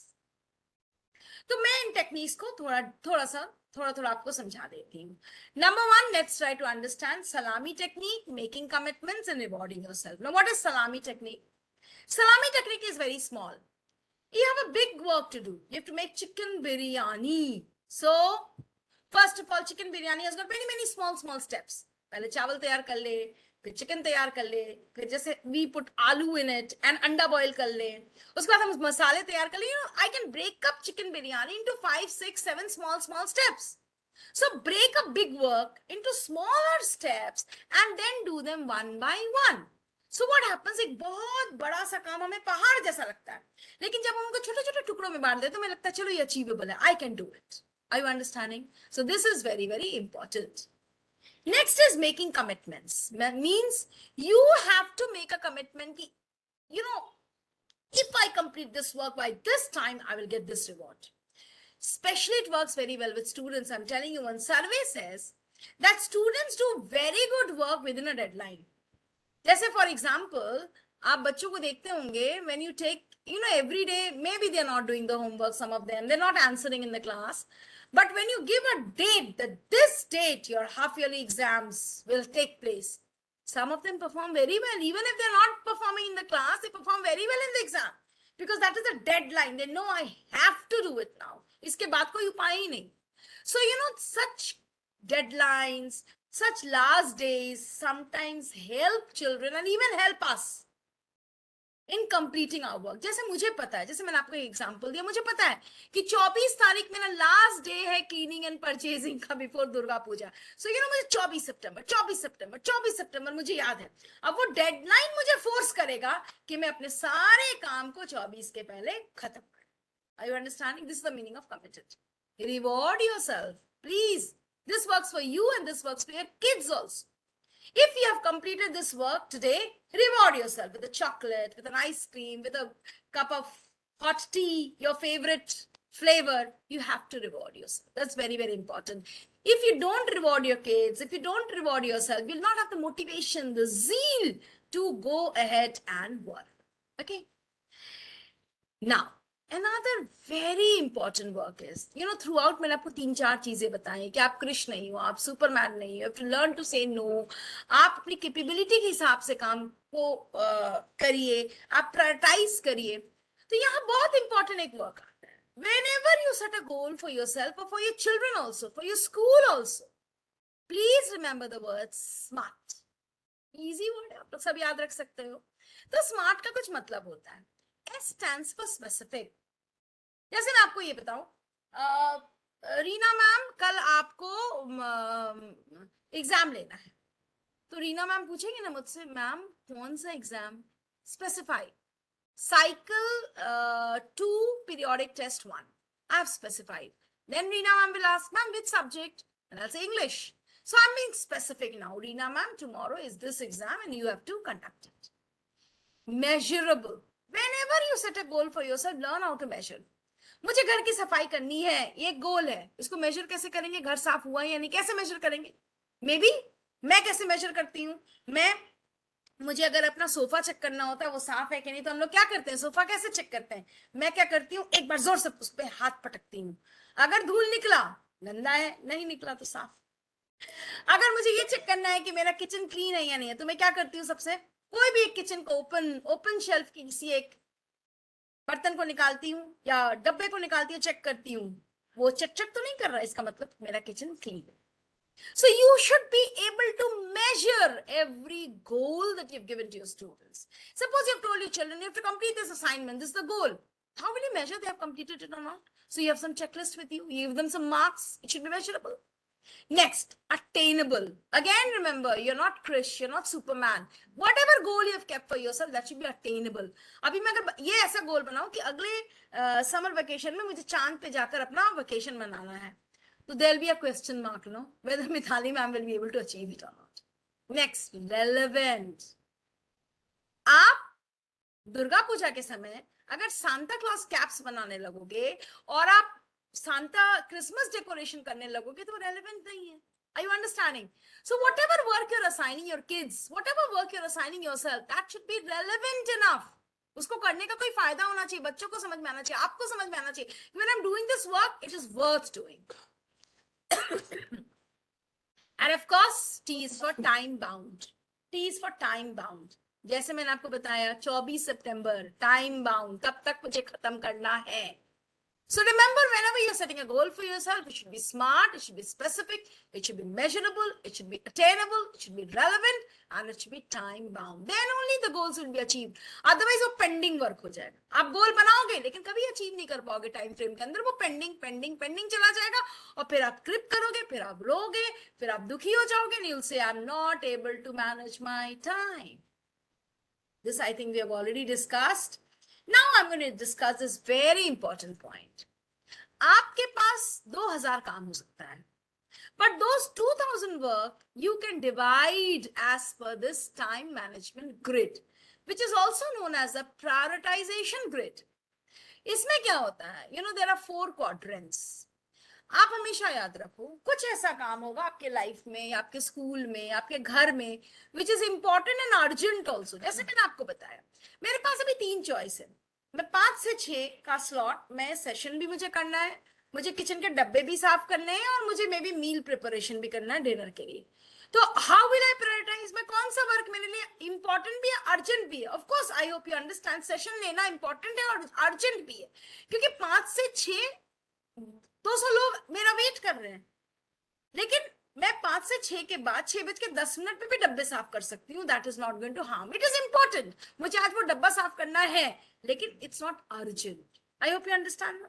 तो मैं इन techniques को थोड़ा आपको समझा देती हूँ. Number one, let's try to understand salami technique, making commitments and rewarding yourself. Now, what is salami technique? Salami technique is very small. You have a big work to do. You have to make chicken biryani. So, first of all, chicken biryani has got many small steps. पहले चावल तैयार कर ले, फिर chicken तैयार कर ले, फिर जैसे we put आलू in it and अंडा boil कर ले, उसके बाद हम मसाले तैयार कर ले. You know, I can break up chicken biryani into 5, 6, 7 small steps. So break up big work into smaller steps and then do them one by one. So what happens, एक बहुत बड़ा सा काम हमें पहाड़ जैसा लगता है, लेकिन जब हम उनको छोटे टुकड़ों में बांट देते हैं तो हमें लगता है चलो ये अचीवेबल है, I can do it. Are you understanding? So this is very important. Next is making commitments. That means you have to make a commitment. You know, if I complete this work by this time, I will get this reward. Especially it works very well with students. I'm telling you, one survey says that students do very good work within a deadline. जैसे for example, आप बच्चों को देखते होंगे, when you take, you know, every day, maybe they're not doing the homework, some of them, they're not answering in the class. But when you give a date, that this date, your half-yearly exams will take place, some of them perform very well. Even if they're not performing in the class, they perform very well in the exam. Because that is a deadline. They know I have to do it now. इसके बाद कोई उपाय ही नहीं. So, you know, such deadlines, such last days sometimes help children and even help us in completing our work. जैसे मुझे पता है, जैसे मैंने आपको एक एग्जांपल दिया, मुझे पता है कि 24 तारीख मेरा लास्ट डे है क्लीनिंग एंड परचेजिंग का before Durga Puja. So you know, मुझे 24 सितंबर मुझे याद है. अब वो डेडलाइन मुझे फोर्स करेगा कि मैं अपने सारे काम को 24 के पहले खत्म करूं. Are you understanding? This is the meaning of committed. Reward yourself, please. This works for you and this works for your kids also. If you have completed this work today, reward yourself with a chocolate, with an ice cream, with a cup of hot tea, your favorite flavor. You have to reward yourself. That's very important. If you don't reward your kids, if you don't reward yourself, you'll not have the motivation, the zeal to go ahead and work. Okay? Now, another very important work is, you know, throughout मैंने आपको 3-4 चीजें बताई कि आप कृष्ण नहीं हो, आप Superman नहीं हो. You have to learn to say no. आप अपनी कैपेबिलिटी के हिसाब से काम को करिए, आप प्रायोरिटाइज करिए. तो यहाँ बहुत इंपॉर्टेंट एक वर्क आता है. Whenever you set a goal for yourself or for your children also, for your school also, please remember the word smart. Easy word है, आप लोग सब याद रख सकते हो. तो स्मार्ट का कुछ मतलब होता है. S stands for specific. जैसे मैं आपको ये बताऊं, रीना मैम कल आपको एग्जाम लेना है, तो रीना मैम पूछेगी ना मुझसे, मैम कौन सा exam? Specify. Cycle 2, periodic test 1. I have specified. Then Reena ma'am will ask, ma'am, which subject? And I'll say English. So I'm being specific now. Reena ma'am, tomorrow is this exam and you have to conduct it. Measurable. Whenever you set a goal for yourself, learn how to measure. मुझे घर की सफाई करनी है, ये गोल है, इसको major कैसे करेंगे? घर साफ हुआ है या नहीं, कैसे मेजर करेंगे? मे बी मैं कैसे मेजर करती हूँ, मुझे अगर अपना सोफा चेक करना होता है वो साफ है कि नहीं, तो हम लोग क्या करते हैं, सोफा कैसे चेक करते हैं? मैं क्या करती हूँ, एक बार जोर से उस पर हाथ पटकती हूँ. अगर धूल निकला, गंदा है, नहीं निकला तो साफ. अगर मुझे ये चेक करना है कि मेरा किचन क्लीन है या नहीं है, तो मैं क्या करती हूँ, सबसे कोई भी एक किचन को ओपन शेल्फ की किसी एक बर्तन को निकालती हूँ या डब्बे को निकालती हूँ, चेक करती हूँ, वो चट तो नहीं कर रहा, इसका मतलब मेरा किचन क्लीन है. So you should be able to measure every goal that you've given to your students. Suppose you've told your children, you have to complete this assignment, this is the goal. How will you measure they have completed it or not? So you have some checklist with you. You give them some marks. It should be measurable. Next, attainable. Again, remember, you're not Krish, you're not Superman. Whatever goal you have kept for yourself, that should be attainable. अभी मैं अगर ये ऐसा गोल बनाऊं कि अगले summer vacation में मुझे चांद पे जाकर अपना वेकेशन मनाना है, तो there'll be a question mark, no, whether Mitali ma'am will be able to achieve it or not. Next, relevant. आप दुर्गा पूजा के समय अगर सांता क्लॉज कैप्स बनाने लगोगे और आप सांता क्रिसमस डेकोरेशन करने लगोगे तो रेलेवेंट नहीं है. Are you understanding? So whatever work you're assigning your kids, whatever work you're assigning yourself, that should be relevant enough. उसको करने का कोई फायदा होना चाहिए, बच्चों को समझ में आना चाहिए, आपको समझ में आना चाहिए. When I'm doing this work, it is worth doing. And of course, T is for time bound. T is for time bound. जैसे मैंने आपको बताया 24 सितंबर टाइम बाउंड, तब तक मुझे खत्म करना है. So remember, whenever you're setting a goal for yourself, it should be smart, it should be specific, it should be measurable, it should be attainable, it should be relevant, and it should be time bound. Then only the goals will be achieved. Otherwise वो pending work हो जाएगा. आप गोल बनाओगे लेकिन कभी achieve नहीं कर पाओगे टाइम फ्रेम के अंदर. वो पेंडिंग चला जाएगा और फिर आप क्रिप करोगे, फिर आप रोगे, फिर आप दुखी हो जाओगे. And you'll say, I'm not able to manage my time. This I think we have already discussed. Now I'm going to discuss this very important point. आपके पास 2000 काम हो सकता है, but those 2000 work you can divide as per this time management grid, which is also known as a prioritization grid. इसमें क्या होता है? You know, there are 4 quadrants. आप हमेशा याद रखो, कुछ ऐसा काम होगा आपके लाइफ में, आपके स्कूल में, आपके घर में, which is important and urgent also. जैसे मैंने आपको बताया, मेरे पास अभी 3 चॉइस है. मैं 5 से 6 का स्लॉट, मैं सेशन भी मुझे करना है, मुझे किचन के डब्बे भी साफ करने हैं और मुझे मे बी मील प्रिपरेशन भी करना है डिनर के लिए. तो हाउ विल आई प्रायोरिटाइज? मैं कौन सा वर्क मेरे लिए इंपॉर्टेंट भी है, अर्जेंट भी है? Of course I hope you understand, session लेना इंपॉर्टेंट है और अर्जेंट भी है, क्योंकि 5 से 6 200 लोग मेरा वेट कर रहे हैं. लेकिन मैं 5 से 6 के बाद 6:10 पे भी डब्बे साफ कर सकती हूँ. That is not going to harm. It is important, मुझे आज वो डब्बा साफ करना है, लेकिन it's not urgent. I hope you understand.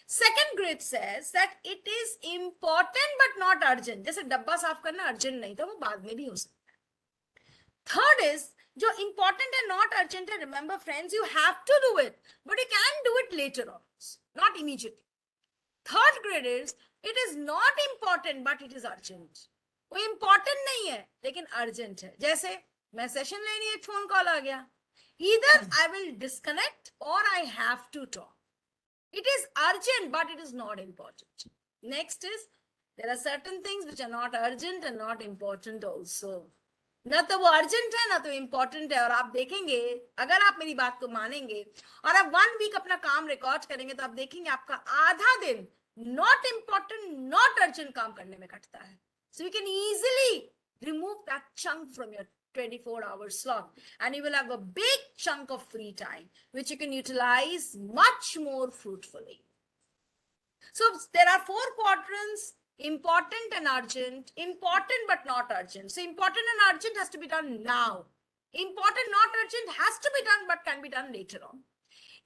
Second grade says that it is important but not urgent. जैसे डब्बा साफ करना अर्जेंट नहीं था, वो बाद में भी हो सकता है. थर्ड इज जो इंपॉर्टेंट है, नॉट अर्जेंट है. Remember friends, you have to do it, but you can do it later on, not immediately. Third grade is it is not important but it is urgent. वो important नहीं है लेकिन urgent है. जैसे मैं session लेनी, एक फोन कॉल आ गया, either I will disconnect or I have to talk. It is urgent but it is not important. Next is there are certain things which are not urgent and not important also. ना तो वो urgent है ना तो important है. और आप देखेंगे, अगर आप मेरी बात को मानेंगे और आप 1 वीक अपना काम रिकॉर्ड करेंगे, तो आप देखेंगे आपका आधा दिन नॉट इम्पोर्टेंट नॉट अर्जेंट काम करने में कटता है. So you can easily remove that chunk from your 24-hour slot and you will have a big chunk of free time which you can utilize much more fruitfully. So there are 4 quadrants: important and urgent, important but not urgent. So important and urgent has to be done now. Important, not urgent has to be done but can be done later on.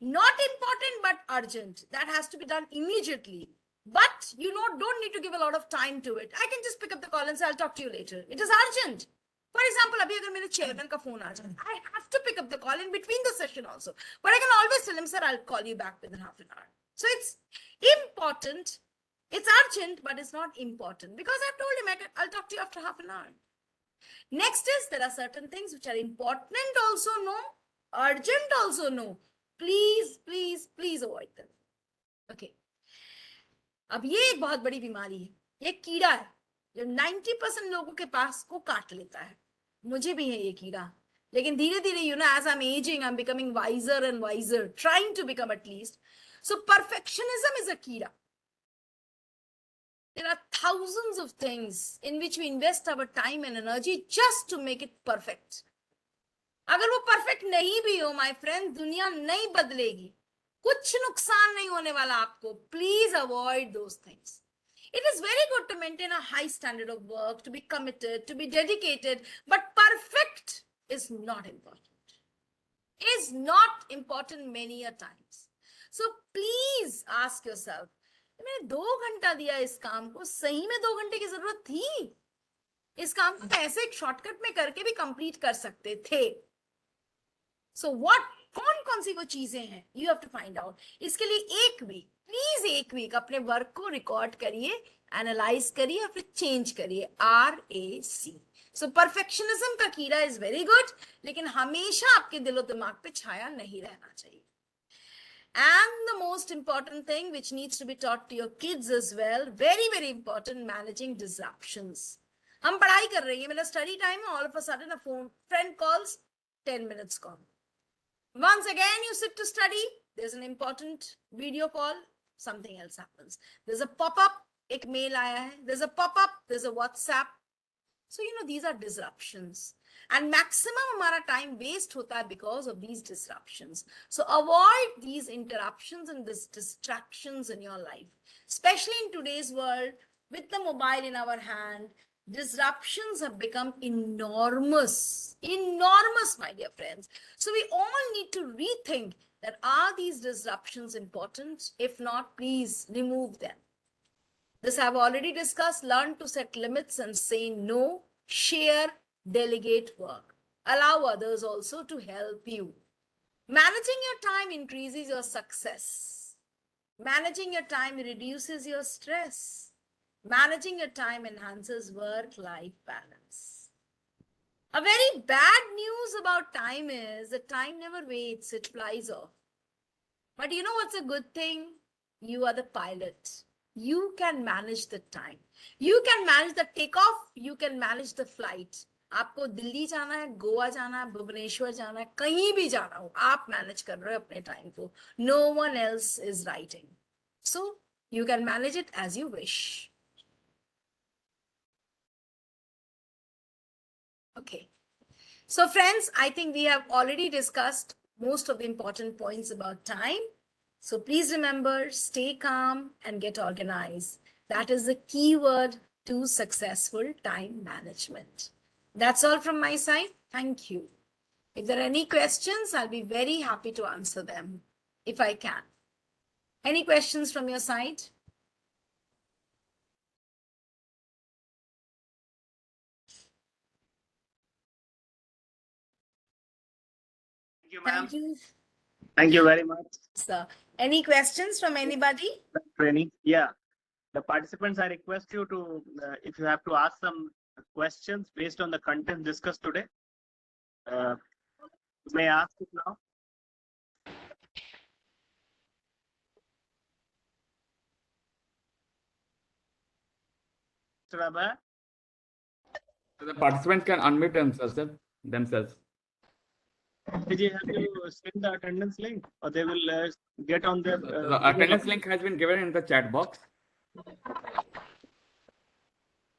Not important but urgent, that has to be done immediately. But you know, don't need to give a lot of time to it. I can just pick up the call and say, I'll talk to you later. It is urgent. For example, abhi agar mere chairman ka phone aa jaye, I have to pick up the call in between the session also. But I can always tell him, sir, I'll call you back within half an hour. So it's important, it's urgent, but it's not important. Because I've told him, I'll talk to you after half an hour. Next is, there are certain things which are important also, no, urgent also, no. Please, please, please avoid them. Okay. अब ये एक बहुत बड़ी बीमारी है, ये कीड़ा है जो 90% लोगों के पास को काट लेता है. मुझे भी है ये कीड़ा, लेकिन धीरे धीरे, you know, as I'm aging, I'm becoming wiser and wiser, trying to become at least. So perfectionism is a कीड़ा. There are thousands of things in which we invest our time and energy just to make it perfect. अगर वो perfect नहीं भी हो, my friend, दुनिया नहीं बदलेगी, कुछ नुकसान नहीं होने वाला आपको. Please avoid those things. It is very good to maintain a high standard of work, to be committed, to be dedicated, but perfect is not important. Is not important many a times. So please ask yourself, मैंने 2 घंटा दिया इस काम को, सही में 2 घंटे की जरूरत थी? इस काम को ऐसे एक शॉर्टकट में करके भी कंप्लीट कर सकते थे. So what, कौन सी वो चीजें हैं? You have to find out. इसके लिए एक वीक, प्लीज एक वीक अपने वर्क को रिकॉर्ड करिए, एनालाइज करिए और फिर चेंज करिए. RAC. सो परफेक्शनिज्म का कीड़ा इज वेरी गुड, लेकिन हमेशा आपके दिलो दिमाग पे छाया नहीं रहना चाहिए. And the most important thing which needs to be taught to your kids as well, very very important, managing disruptions. हम पढ़ाई कर रही हैं, मेरा स्टडी टाइम है, all of a sudden a phone friend calls, 10 minutes gone. Once again you sit to study, there's an important video call, something else happens. There's a pop-up, एक mail आया है, there's a pop-up, there's a WhatsApp. So you know these are disruptions, and maximum हमारा time waste होता है because of these disruptions. So avoid these interruptions and these distractions in your life, especially in today's world with the mobile in our hand. Disruptions have become enormous, my dear friends. So we all need to rethink that, are these disruptions important? If not, please remove them. This I've already discussed. Learn to set limits and say no. Share, delegate work. Allow others also to help you. Managing your time increases your success. Managing your time reduces your stress. Managing your time enhances work-life balance. A very bad news about time is that time never waits, it flies off. But you know what's a good thing? You are the pilot. You can manage the time. You can manage the takeoff. You can manage the flight. आपको दिल्ली जाना है, गोवा जाना है, भुवनेश्वर जाना है, कहीं भी जाना हो, आप मैनेज कर रहे हो अपने टाइम को. No one else is writing. So you can manage it as you wish. Okay. So friends, I think we have already discussed most of the important points about time. So please remember, stay calm and get organized. That is the key word to successful time management. That's all from my side. Thank you. If there are any questions, I'll be very happy to answer them if I can. Any questions from your side? Thank you, ma'am. Thank you, Thank you very much. sir. Any questions from anybody? Training. Yeah. The participants, I request you to, if you have to ask some questions based on the content discussed today, you may ask it now. Mr. Abhay? So the participants can unmute themselves. Did you have to send the attendance link, or they will get on their The attendance link has been given in the chat box.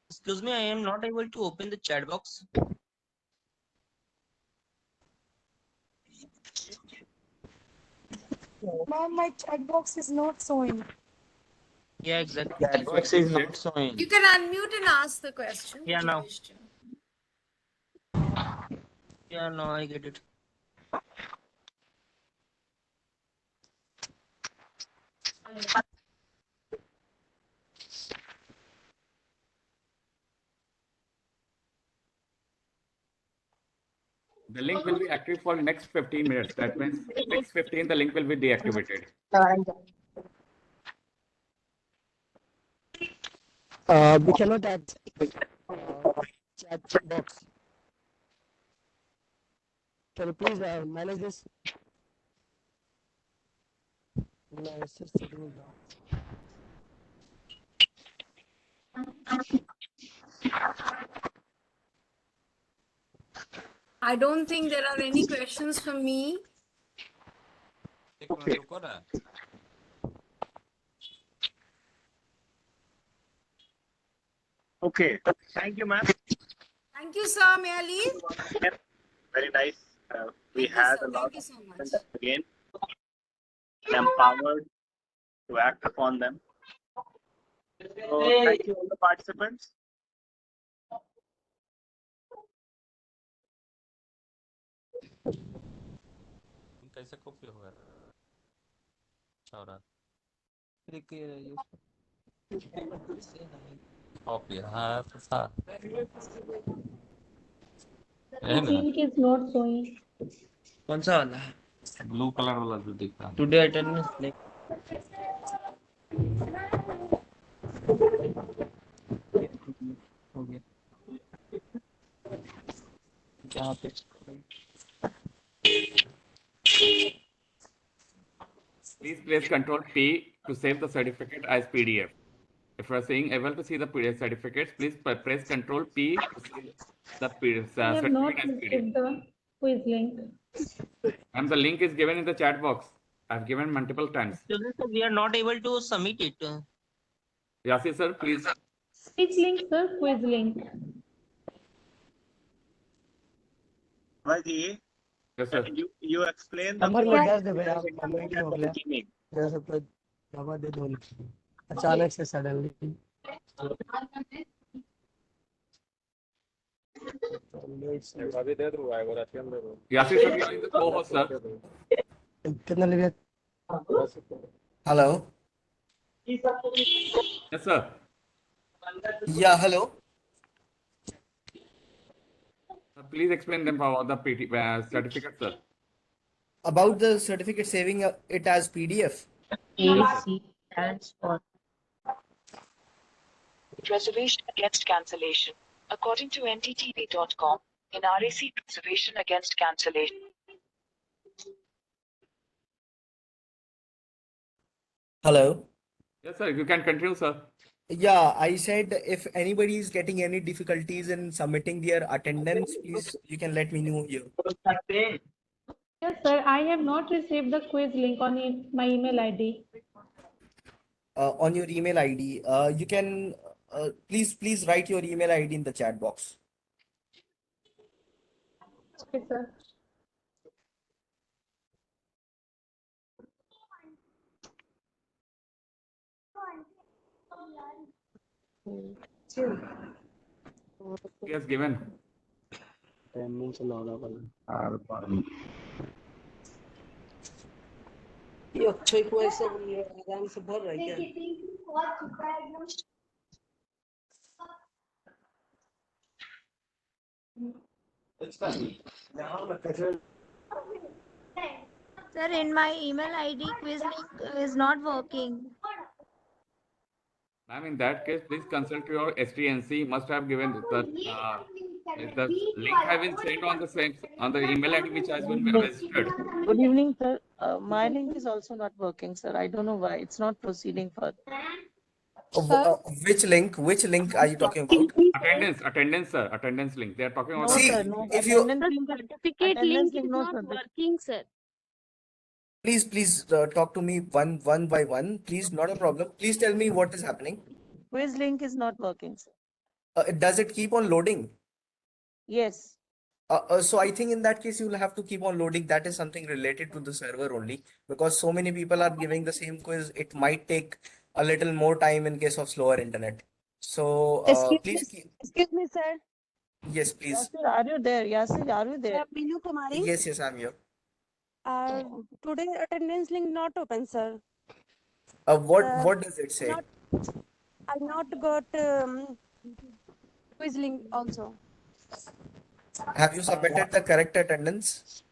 Excuse me, I am not able to open the chat box. Ma'am, my chat box is not showing. Yeah, exactly. Chat box is not showing. You can unmute and ask the question. Yeah, if you now. wish to. Yeah, no, I get it. The link will be active for next 15 minutes. That means 6:15 the link will be deactivated. We cannot add chat box. Can you please manage this? No, it's just sitting down. I don't think there are any questions for me. Okay. Okay. Thank you, ma'am. Thank you, sir. May I leave? Very nice. We Thank you, had sir. a lot Thank you so much. of again empowered to act upon them. So thank you all the participants. कैसे copy होगा? अच्छा हो रहा है ना link is not showing. कौन सा वाला ब्लू कलर वाला जो दिख रहा टुडे अटेंडेंस लाइक हो गया क्या पे Please press Control P to save the certificate as PDF. If you are saying able to see the PDF certificates, please press Control P to save the I have not certificate as PDF. received the quiz link. And the link is given in the chat box. I've given multiple times. we are not able to submit it Yasir sir, please. Which link, sir? Quiz link. Vaji, Yes sir. you explain the number point में दर्द है भैया at comment हो the गया beginning. जैसे तो दवा दे दो अचानक से suddenly Yasir sir, you are in the co-host sir. कितना ले हेलो Yes sir. या hello Please explain them about the certificate sir. about the certificate saving it as PDF. Yes sir. stands for Reservation against cancellation. According to nttv.com, in RAC reservation against cancellation. Hello. Yes sir, you can continue sir. Yeah, I said if anybody is getting any difficulties in submitting their attendance, please you can let me know here. Yes, sir. I have not received the quiz link on my email ID. On your email ID, you can please write your email ID in the chat box. Okay, sir. He has given. ये अक्षय को ऐसे आराम से भर रहा है क्या? Sir, in my email ID, quiz link is not working. Ma'am, in that case, please consult your STNC. Must have given the link have been sent on the same on the email ID which has been registered. Good evening, sir. My link is also not working, sir. I don't know why it's not proceeding further. Which link? Which link are you talking about? Attendance, sir. Attendance link. They are talking about No, See, sir. No. if you Attendance link, Certificate attendance link is no, not sir. working, sir. please talk to me one by one. Please, not a problem. Please tell me what is happening. Quiz link is not working, sir. Does it keep on loading? Yes. So I think in that case you will have to keep on loading. That is something related to the server only because so many people are giving the same quiz. It might take a little more time in case of slower internet. So please keep. Excuse me, sir. Yes, please. Yasir, are you there? Yasir, are you there? Minu Kumari. Yes, I'm here. Today attendance link not open, sir. What does it say? I not got quiz link also. Have you submitted the correct attendance?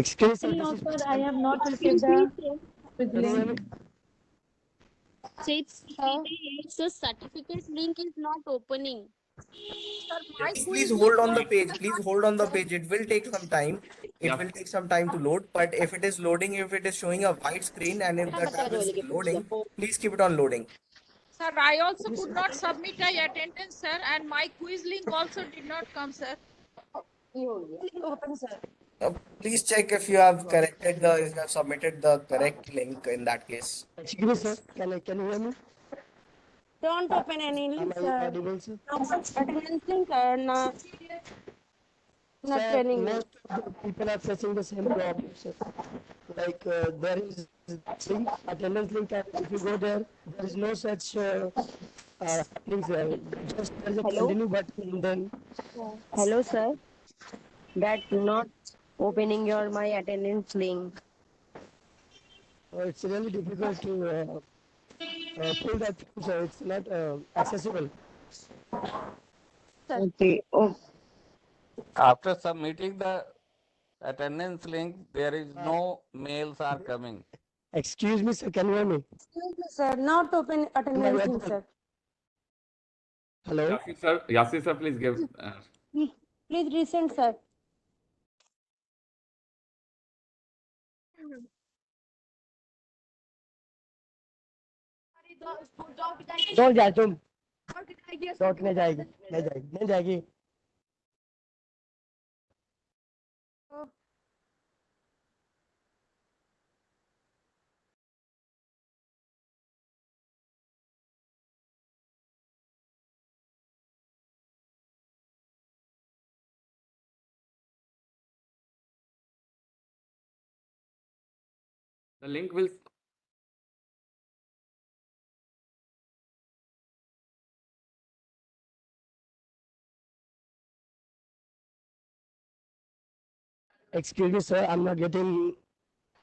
Still no, sir. I have not received the quiz link. Says so certificate link is not opening. Sir, my Please quiz hold link on the also page. is Please not hold on the page. It will take some time. It Yeah. will take some time to load. But if it is loading, if it is showing a white screen and if the tab is loading, please keep it on loading. Sir, I also could not submit my attendance, sir, and my quiz link also did not come, sir. Link open, sir. Please check if you have corrected if you have submitted the correct link in that case. Excuse me, sir. Can you hear me? Don't open any link, Am I sir. audible, sir? No attendance link not Sir, training. most of the people are facing the same problem, sir. Like there is link, attendance link, and if you go there, there is no such links there. Just there is a Hello? continue button and then. Hello, sir. That not opening your my attendance link. It's really difficult to pull that through, so it's not accessible. Okay. Oh, After submitting the attendance link, there is no mails are coming. Excuse me, sir, can you hear me? Excuse me, sir. Not open attendance link, sir. Hello? Yasir sir, please give. Please resend, sir. Don't जा तुम dot नहीं जाएगी नहीं जाएगी The link will. Excuse me, sir, I'm not getting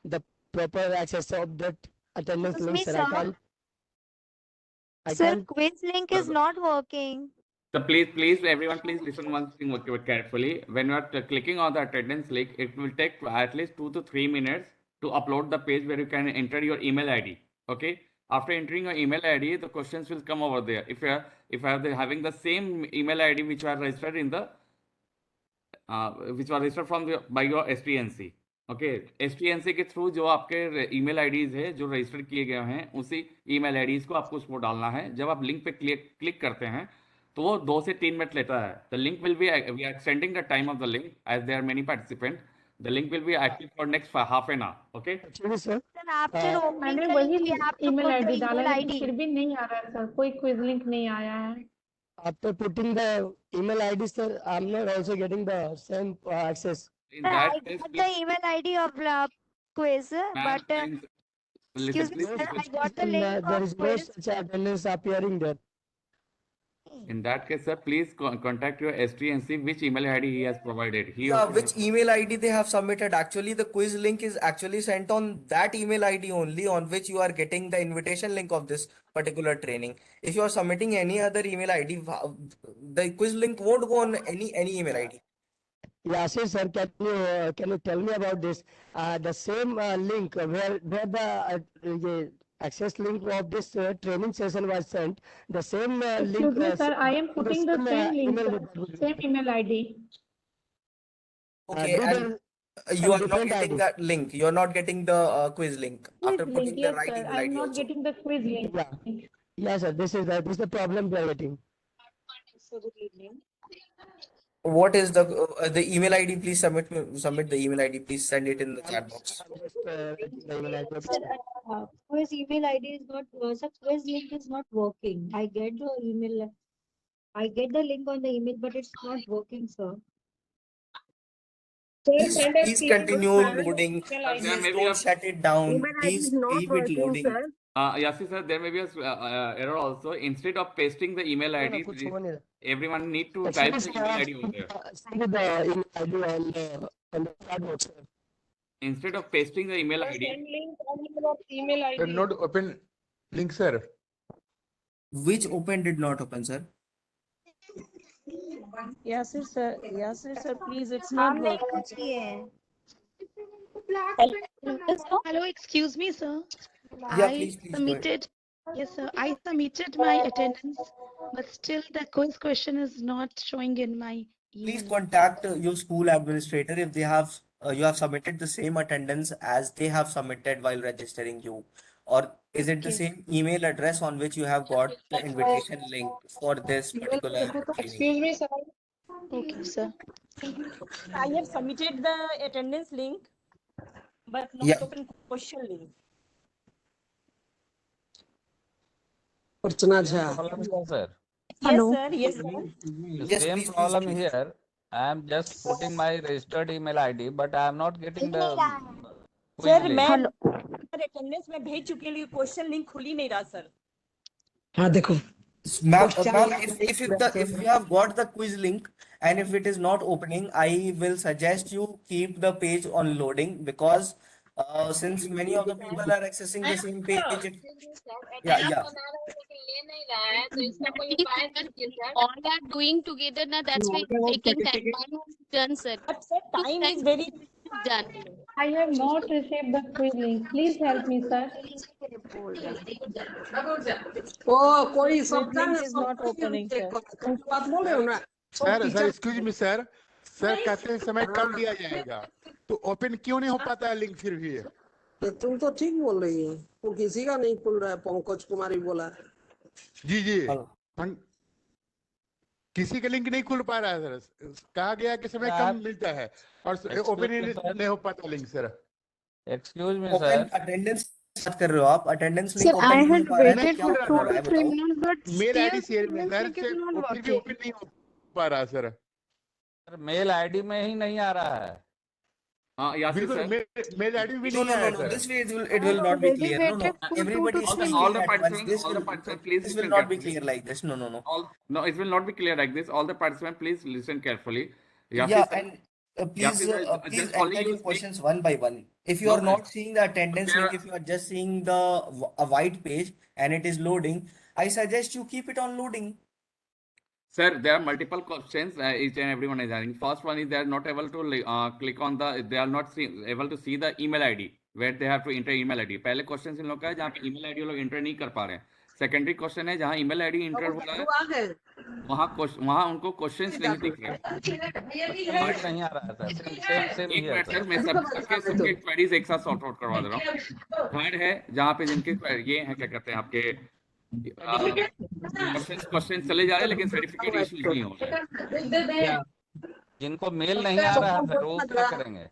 the proper access of that attendance link, sir. I Sir, can't. quiz link is not working. So please, everyone, please listen one thing carefully. When you are clicking on the attendance link, it will take at least 2 to 3 minutes to upload the page where you can enter your email ID. Okay. After entering your email ID, the questions will come over there. If you are having the same email ID which you are registered in the which was registered from by your STNC. Okay STNC के through जो आपके email IDs है जो register किए गए हैं उसी email IDs को आपको उसको डालना है. जब आप लिंक पे क्लिक करते हैं तो वो 2 से 3 मिनट लेता है. The link will be we are extending the time of the link as there many participant. The link will be active for next half an hour. Okay sir मैंने वही ईमेल आईडी डाला है लेकिन फिर भी नहीं आ रहा है सर. कोई क्विज लिंक नहीं आया है. After putting the email ID, sir, I'm not also getting the same access. In that I case, got the email ID of the quiz, but excuse me, sir, I got the link There of is no quiz. such attendance appearing there. In that case, sir, please contact your STNC which email ID he has provided. Which email ID they have submitted. Actually, the quiz link is actually sent on that email ID only on which you are getting the invitation link of this particular training. If you are submitting any other email ID, the quiz link won't go on any email ID. Yasir sir, can you tell me about this? The same link where the access link of this training session was sent. The same link. Excuse me, sir. I am putting the same link, same email ID. Okay, and you are not getting that link. You are not getting the quiz link after Quiz putting link, the yes, right sir. email I am ID not also. getting the quiz link. Yes, sir. This is the problem we are getting. What is the email ID? Please submit the email ID. Please send it in the chat box. Quiz email ID is not sir, quiz link is not working. I get the email. I get the link on the email, but it's not working, sir. Please continue loading. Please don't shut it down. Please keep it loading. Yasir sir, there may be a error also. Instead of pasting the email ID, everyone need to type the email ID over there. Send the email ID on the chat box. Instead of pasting the email ID. Send link on your email ID. Did not open link, sir. Which open did not open, sir? Yes, sir. Yes, sir. Please, it's not working. Hello, excuse me, sir. Yeah, I please go ahead. submitted. Yes, sir. I submitted my attendance, but still the quiz question is not showing in my Please email. contact your school administrator if they have you have submitted the same attendance as they have submitted while registering you, or is it the same email address on which you have got the invitation link for this particular training? Excuse me, sir. Okay, sir. I have submitted the attendance link, but not Yeah. open question link. Problem here, sir. Yes, sir. Yes, sir. The Yes, same please, problem please. here. I am just putting my registered email ID, but I am not getting the quiz sir link. मैं attendance में भेज चुकी हूँ लेकिन question link खुल ही नहीं रहा sir. हाँ देखो. Ma'am, if you have got the quiz link and if it is not opening, I will suggest you keep the page on loading because Since many of the people are accessing the same page, yeah, yeah. All are doing together now, that's why it's taking time. Mine is done, sir. But sir, time is very done. I have not received the quiz link. Please help me, sir. कोई link is not opening, sir. Sir excuse me sir कहते हैं समय कम दिया जाएगा तो open क्यों नहीं हो पाता है लिंक फिर भी? तुम तो ठीक बोल रही हो, तो किसी का नहीं खुल रहा है, पंकज कुमारी बोला है। जी जी किसी का लिंक नहीं खुल पा रहा है सर, कहा गया कि समय कम मिलता है और ओपन नहीं हो पाता link sir. Excuse me open sir, attendance बात कर रहे हो आप? Attendance link Sir, open I नहीं हो had पा रहा है, waited क्या for हो रहा है 2 to 3 बताओ? minutes, but mail still ID share में attendance sir link is not फिर भी working. ओपन नहीं हो पा रहा सर। मेल आईडी में ही नहीं आ रहा है। हाँ यासिर बिल्कुल सर, मेल आईडी भी No, नहीं no, आया no, no. Sir. This way it I will have not be already clear. No, no. waited for 2 Everybody to is 3 all the speaking at once. participants, all the participants, please This will listen not be carefully. clear like this. No, no, no. No, it will not be clear like this. All the participants, please listen carefully. Yeah, Yasir sir, and please, Yasir sir, please just only enter you your speak. questions one by one. If you No, are not seeing the attendance there link, are- if you are just seeing the a white page and it is loading, I suggest you keep it on loading. Sir, there are multiple questions. Each and everyone is having. First one is they are not able to click on the. They are not able to see the email ID where they have to enter email ID. पहले question in लोग का है जहाँ पे email ID लोग enter नहीं कर पा रहे हैं. सेकेंडरी क्वेश्चन है जहाँ email ID enter हो रहा है वहाँ उनको क्वेश्चंस नहीं दिख रहे. समझ नहीं आ रहा है सर, सेम एक ही है मिनट सर, सर। मैं सबके क्वेरीज एक साथ सॉर्ट आउट करवा दे रहा हूँ. थर्ड है जहाँ पे जिनके ये है क्या कहते हैं आपके क्वेश्चन चले जा रहे हैं लेकिन सर्टिफिकेट इश्यूज नहीं हो रहे हैं. जिनको मेल नहीं आ रहा है सर वो क्या करेंगे?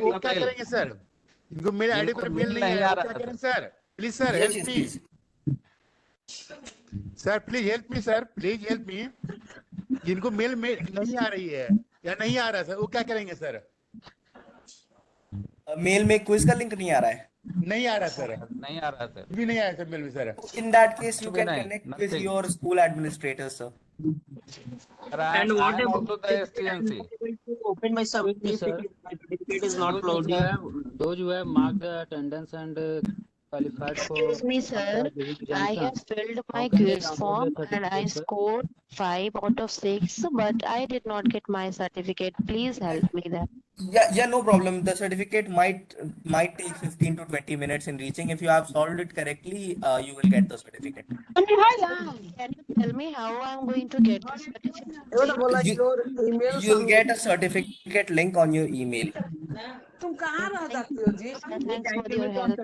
वो क्या करेंगे सर? इनको मेरे आईडी पर मेल नहीं आ रहा है sir. Please sir help me sir, please help me sir, please help me. जिनको मेल नहीं आ रही है या नहीं आ रहा सर, वो क्या करेंगे सर? मेल में क्विज का लिंक नहीं आ रहा है? नहीं आ रहा सर, नहीं आ रहा सर, भी नहीं आया सर मेल में sir. In that case, you can connect with your school administrator, sir. And what about the STNC? Open my certificate. My certificate is not loading. Those who have marked the attendance and qualified for. Excuse me, sir. I have filled my quiz form and I scored 5 out of 6, but I did not get my certificate. Please help me there. Yeah, no problem. The certificate might take 15 to 20 minutes in reaching. If you have solved it correctly, you will get the certificate. Can you tell me how I'm going to get the certificate? You'll get a certificate link on your email. तुम कहाँ रह जाती हो जी? Thanks for your help.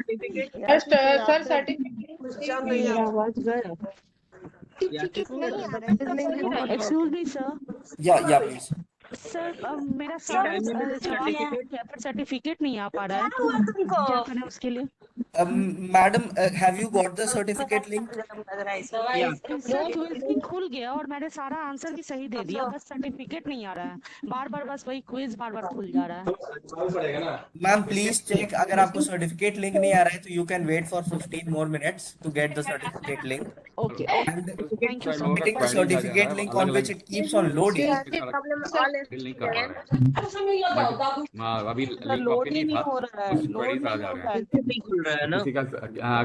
Sir, certificate. आवाज गया। Excuse me, sir. Yeah, please. Sir मेरा certificate नहीं आ पा रहा है, क्या करें उसके लिए? Madam, have you got the certificate link? Sir quiz link खुल गया और मैंने सारा आंसर भी सही दे दिया, बस सर्टिफिकेट नहीं आ रहा है, बार बार बस वही क्विज बार बार खुल जा रहा है। Ma'am, please check. अगर आपको certificate link नहीं आ रहा है तो you can wait for 15 more minutes to get the certificate link. Okay. And Thank you, sir. getting the certificate link on which it keeps on loading. नहीं कर पा रहे अभी लिंक कॉपी नहीं था, कुछ क्वेरीज आ जा रहे हैं।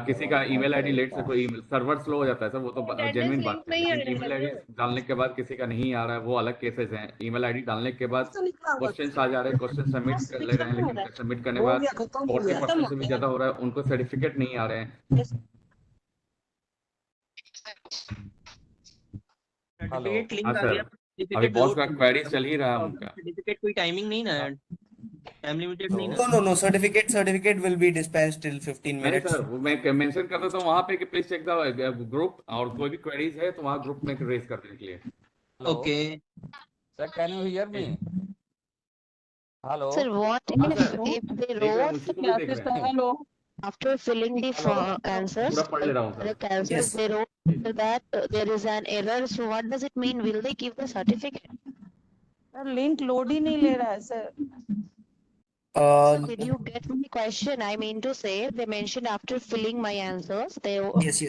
किसी का ईमेल आईडी लेट से कोई सर्वर स्लो हो जाता है सर, वो तो जेन्युइन बात है। ईमेल आईडी डालने के बाद किसी का नहीं आ रहा है वो अलग केसेस हैं। ईमेल आईडी डालने के बाद क्वेश्चंस आ जा रहे हैं, क्वेश्चन सबमिट कर ले रहे हैं, लेकिन सबमिट करने के बाद 40% से भी ज्यादा हो रहा है, उनको सर्टिफिकेट नहीं आ रहे हैं। सर्टिफिकेट लिंक आ गया, अभी बहुत सारा क्वेरी चल ही रहा है उनका। सर्टिफिकेट कोई टाइमिंग नहीं ना है, टाइम लिमिटेड नहीं ना। No. Certificate will be dispensed till 15 नहीं minutes. सर, वो मैं मेंशन कर देता हूँ वहाँ पे कि प्लीज चेक द ग्रुप, और कोई भी क्वेरीज है तो वहाँ ग्रुप में रेज कर देने के लिए। Okay sir, can you hear me? Hello Sir, what if they wrote after filling the answers, the answers they wrote that there is an error, so what does it mean? Will they give the certificate? Link load ही नहीं ले रहा है sir. Did you get my question? I mean to say, they mentioned after filling my answers, they Yes.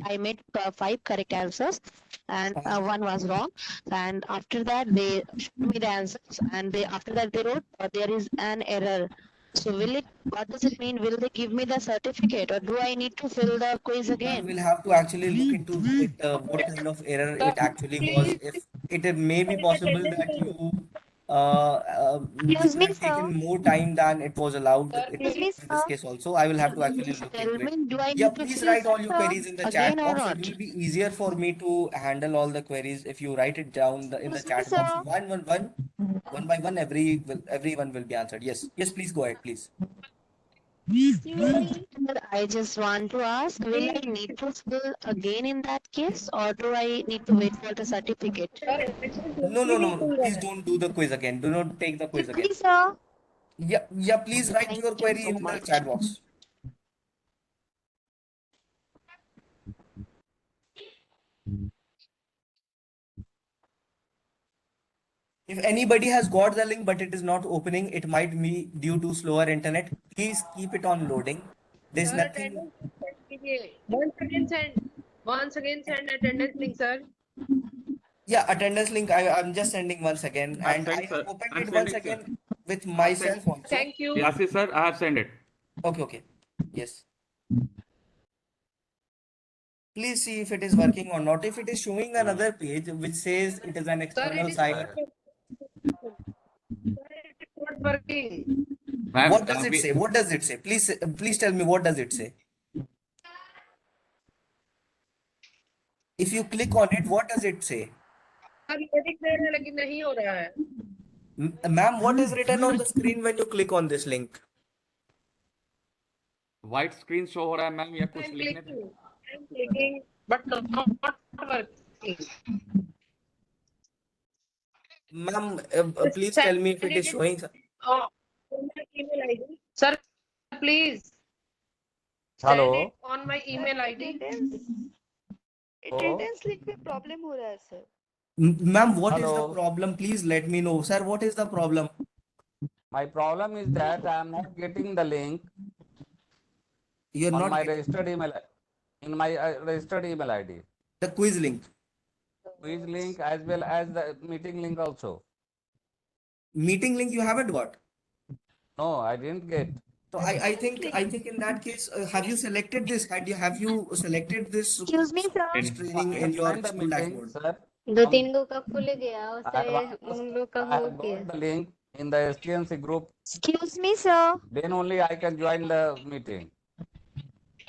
I made 5 correct answers, and one was wrong. And after that, they showed me the answers, and they after that they wrote there is an error. So will it? What does it mean? Will they give me the certificate, or do I need to fill the quiz again? We'll have to actually look into it, what kind of error it actually was. If it may be possible that you Excuse me, have sir. taken more time than it was allowed Excuse me, in this sir. case also. I will have to actually Please look tell into it. me, do I Yeah, need to please fill write all that your queries in the again chat or box. It not? will be easier for me to handle all the queries if you write it down in the Excuse me, chat box sir. one by one. Everyone will be answered. Yes, please go ahead, please. Excuse me. I just want to ask, will I need to fill again in that case, or do I need to wait for the certificate? No. Please don't do the quiz again. Do not take the quiz Excuse again. me, sir. Yeah. Please write Thank your you query so in the much. chat box. If anybody has got the link but it is not opening, it might be due to slower internet. Please keep it on loading. There's Sir, nothing. attendance link send कीजिए. Once again send attendance link, sir. Yeah, attendance link. I'm just sending once again, I've and I sent, have sir. opened I'm it once sending, sir. again with I've sent. myself also. Thank you. Yes, sir. I have sent it. Okay. Yes. Please see if it is working or not. If it is showing another page which says it is an Sir, it external is site, not working. Ma'am, what does it say? What does it say? Please tell me what does it say? If you click on it, what does it say? Sir ये दिख रहा है लेकिन नहीं हो रहा है. Ma'am, what is written on the screen when you click on this link? White screen show हो रहा है मैम या कुछ I'm लिखने clicking, but not working. Ma'am, please tell me if it is showing. Oh, email ID. Sir, please hello send it on my email ID. Attendance link में problem हो रहा है sir. Ma'am, what is hello the problem? Please let me know. Sir, what is the problem? My problem is that I am not getting the link You're on not my getting registered email in my registered email ID. the quiz link. Quiz link as well as the meeting link also. Meeting link you haven't got. No, I didn't get. So I think in that case, have you selected this? Have you selected this Excuse me, sir. training I in have your joined the school meeting, dashboard? sir. दो तीन लोग का खुल गया I उससे have asked, उन लोग का I हो have गया. got the link in the STNC group. Excuse me, sir. Then only I can join the meeting.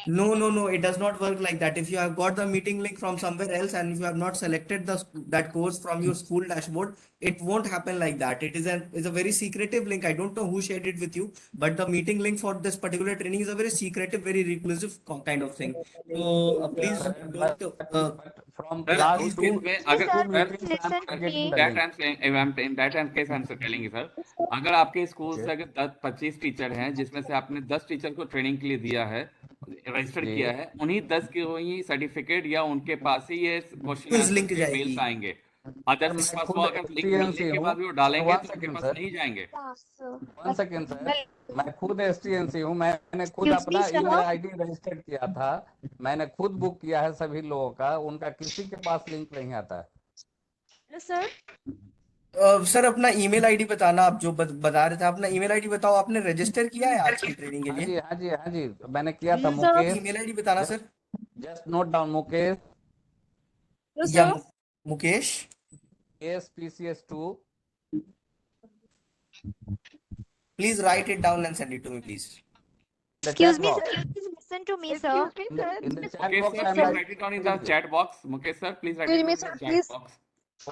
No. It does not work like that. If you have got the meeting link from somewhere else and if you have not selected that course from your school dashboard, it won't happen like that. It is a very secretive link. I don't know who shared it with you, but the meeting link for this particular training is a very secretive, very reclusive kind of thing. So please don't. From Yeah, last please two don't. Excuse me, sir. meetings, I am Listen not to getting me. the that link. In that case I am telling you sir, अगर आपके school से अगर 10-25 teacher हैं जिसमें से आपने 10 teacher को training के लिए दिया है, रजिस्टर जी किया है, उन्हीं 10 के वही सर्टिफिकेट या उनके पास ही ये क्वेश्चन quiz आंसर link के जाएगी. मेल्स आएंगे. सर अदर्स के मैं पास वो खुद अगर लिंक STNC मिलने के हूँ. बाद भी वो डालेंगे वन तो उनके सेकेंड पास सर, नहीं जाएंगे. वन सेकेंड सर, मैं खुद STNC हूँ. मैंने खुद Excuse me, अपना sir. email ID रजिस्टर्ड किया था. मैंने खुद बुक किया है सभी लोगों का. उनका किसी के पास लिंक नहीं आता है. सर. सर अपना ईमेल आईडी बताना. आप जो बता रहे थे अपना ईमेल आईडी बताओ. आपने रजिस्टर किया है आज की ट्रेनिंग के लिए? हाँ जी मैंने किया था. सर. मुकेश, ईमेल आईडी बताना sir. Just note down Mukesh या Mukesh ASPCS2. Please write it down and send it to me, please. The Excuse chat me, box. sir. Please listen to me, sir. In the chat Mukesh box, sir, I am please writing. write it down in the chat box. Mukesh sir, please write it Excuse down me, in sir, the chat please. box.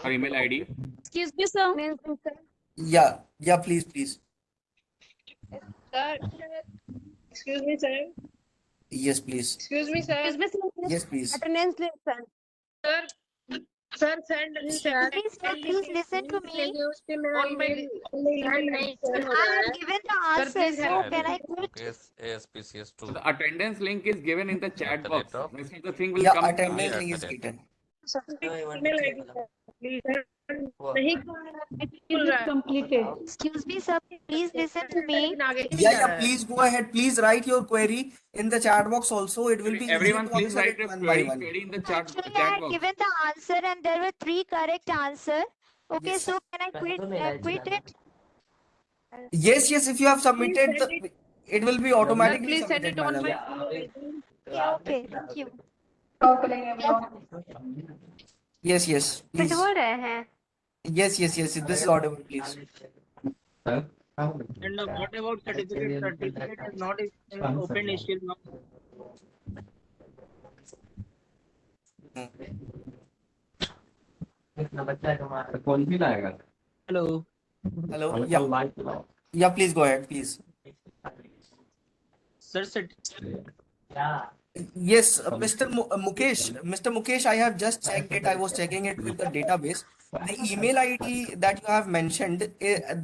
Or email ID. Excuse me, sir. Yeah, please. Sir, excuse me, sir. Yes, please. Excuse me, sir. Yes, please. Attendance link, sir. Sir, send Excuse me, sir. Please listen to me. on my email ID, sir. I have given the Sir, answer, please so help can me. I quit? Mukesh ASPCS2. The attendance link is given in the chat the box. rate of Rest of the thing will Yeah, come. attendance link is given. Email ID, sir. नहीं खुल रहा है। completed. Excuse me, sir. Please listen to me. लेकिन आगे ही नहीं Yeah, जा yeah, रहा है। please go ahead. Please write your query in the chat box also. It will be easier Everyone, to please answer write it your one by query one. in the Actually, I chat had box. given the answer and there were 3 correct answer. Okay, Yes. so can I quit it? Yes, yes, if you have Please submitted send it. it will be Sir, automatically please send submitted, it on madam. my email ID. Yeah, okay, thank you. Yes, yes, कुछ please. बोल रहे हैं? Yes, yes, yes, this is audible, please. And what about certificate? Certificate is not open still now. Hello. Hello. Yeah. Yeah, please go ahead, please. Sir, Yes, Mr. Mukesh, I have just checked it. I was checking it with the database. The email ID that you have mentioned,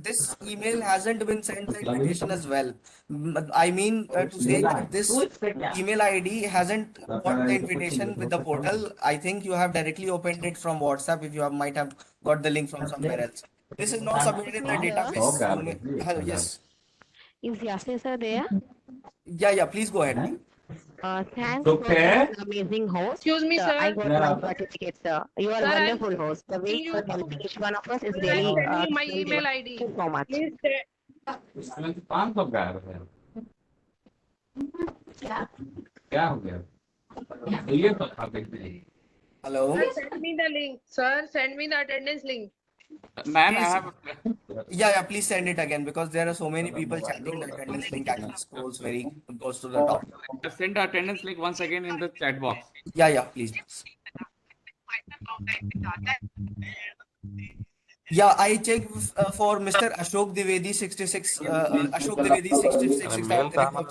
this email hasn't been sent the invitation as well. I mean to say that this email ID hasn't got the invitation with the portal. I think you have directly opened it from WhatsApp if you might have got the link from somewhere else. This is not submitted in the database. Hello, yes. Is Yasmin sir there? Yeah, yeah, please go ahead. Thanks for being an amazing host. Excuse me, sir. I got my certificate, sir. You are Sir, a I'm wonderful host. The way you are helping each one of us is really send me my commendable. email ID. Thank you so much. Please send. क्या हो गया? Hello. Sir, send me the link. Sir, send me the attendance link. Man, I Please, have. yeah, please send it again because there are so many people chatting. The attendance link actually scrolls goes to the top. Send the attendance link once again in the chat box. Yeah, yeah, please. Yeah, I checked for Mr. Ashok Dwivedi 66 Ashok Dwivedi 66 of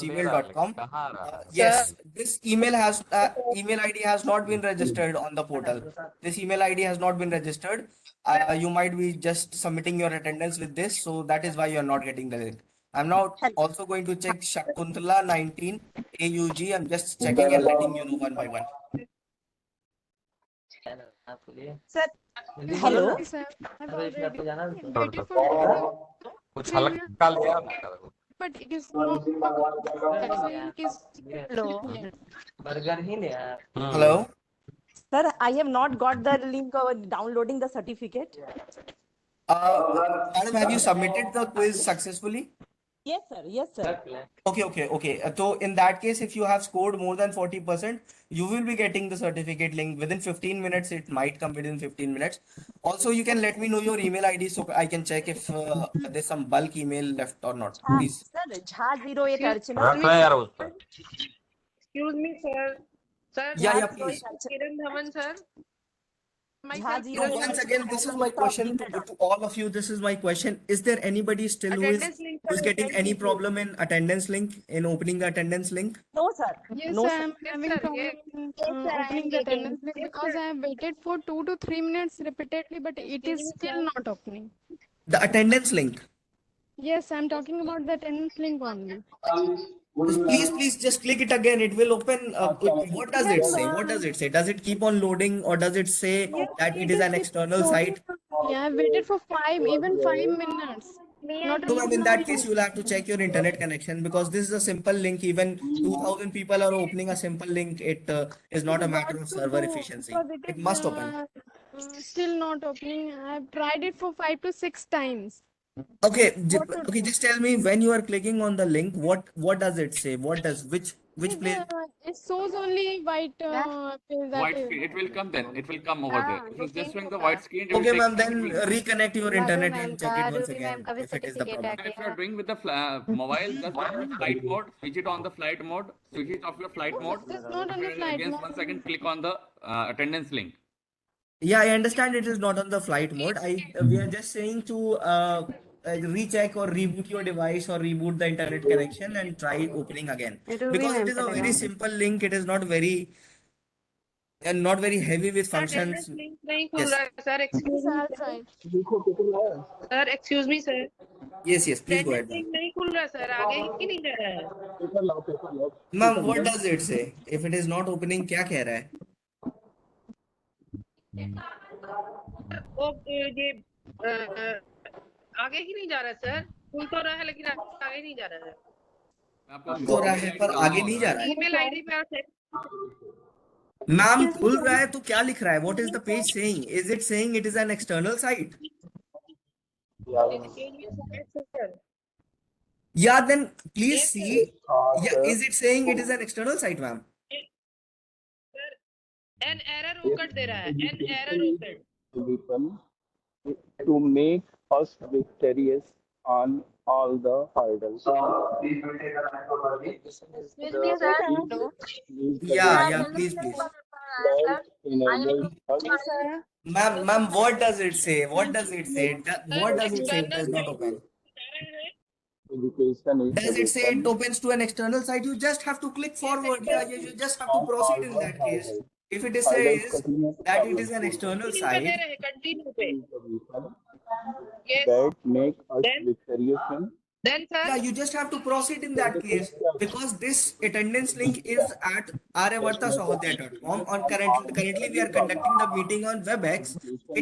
gmail.com. Yes, this email ID has not been registered on the portal. This email ID has not been registered. You might be just submitting your attendance with this, so that is why you are not getting the link. I'm now also going to check Shakuntala 19 AUG. I'm just checking and letting you know one by one. Sir, Hello. कुछ हल्का लिया But it is not. It is hello. Hello. Sir, I have not got the link of downloading the certificate. Madam, have you submitted the quiz successfully? Yes, sir. Yes, sir. Okay. So in that case, if you have scored more than 40%, you will be getting the certificate link within 15 minutes. It might come within 15 minutes. Also, you can let me know your email ID so I can check if there's some bulk email left or not. Please. Sir, Jha08 Archana. Excuse me, sir. Sir, Yeah, please. Kiran Dhawan, sir. So once again, this is my question to all of you. This is my question. Is there anybody still who is getting any problem in attendance link, in opening the attendance link? No, sir. Yes, No, I sir. am having problem in opening the attendance link because I have waited for 2 to 3 minutes repeatedly, but it is still not opening. The attendance link. Yes, I am talking about the attendance link only. Please just click it again. It will open. What does it say? What does it say? Does it keep on loading or does it say that it is an external site? Yeah, I waited for 5 minutes. Not So in that case, you will have to check your internet connection because this is a simple link. Even 2000 people are opening a simple link. It is not a matter of server efficiency. It must open. Still not opening. I have tried it for 5 to 6 times. Okay, just tell me when you are clicking on the link, what does it say? Which place? It shows only white. White screen. It will come then. It will come over there. If it's just showing the white screen, it will Okay, take ma'am, then reconnect your internet and check it once again if it is the problem. And if you are doing with the mobile, just on the flight mode, switch it on the flight mode, switch it off your flight mode. It is not on the flight Again, mode. once again, click on the attendance link. Yeah, I understand it is not on the flight mode. We are just saying to recheck or reboot your device or reboot the internet connection and try opening again because it is a very simple link. It is not very heavy with functions. Link नहीं खुल Yes. रहा है, sir. Excuse me, sir. Sir, excuse me, sir. Yes, please go ahead, Attendance link नहीं खुल रहा, sir. आगे ही नहीं जा रहा है. ma'am. What does it say? If it is not opening, क्या कह रहा है? वो ये आगे ही नहीं जा रहा है सर, खुल तो रहा है लेकिन आगे नहीं जा रहा है। तो रहा है पर आगे नहीं जा रहा है। ईमेल आईडी पे आप मैम खुल रहा है तो क्या लिख रहा है? What is the page saying? Is it saying it is an external site? Yeah, then please see. Yeah, is it saying it is an external site, ma'am? An error occurred दे रहा है, an error occurred. To make us victorious on all the hurdles. Yeah, please. Ma'am, what does it say? What does it say? What does it say? It does not open. Education is Does the it say it weapon opens to an external site? You just have to click forward. Yeah, you just have to on proceed all in the that case. hurdles. If it Hurdles says cutting a that it is problem an solver external continue का दे site, रहे हैं, continue पे। is the weapon yes, that make us then victorious in then yeah, sir you just have to proceed in that case because this attendance link is at aryavartasahodhya.com. Currently we are conducting the meeting on WebEx.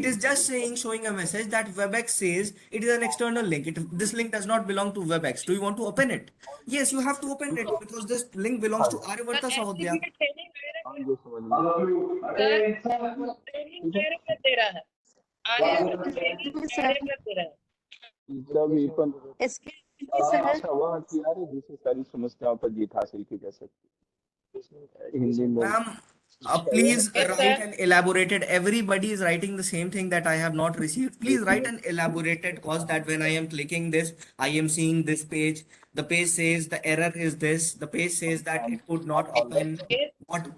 It is just showing a message that WebEx says it is an external link. This link does not belong to WebEx. Do you want to open it? Yes, you have to open it because this link belongs to Aryavarta Sahodhya. Training Aryavarta दे रहा है, Aryavrat training Aryavarta दे रहा है। is the weapon अच्छा वह हथियार है जिससे सारी समस्याओं पर जीत हासिल की जा सकती है हिंदी में Ma'am, please write an elaborated. Everybody is writing the same thing that I have not received. Please write an elaborated cause that when I am clicking this, I am seeing this page. The page says the error is this. The page says that it could not open.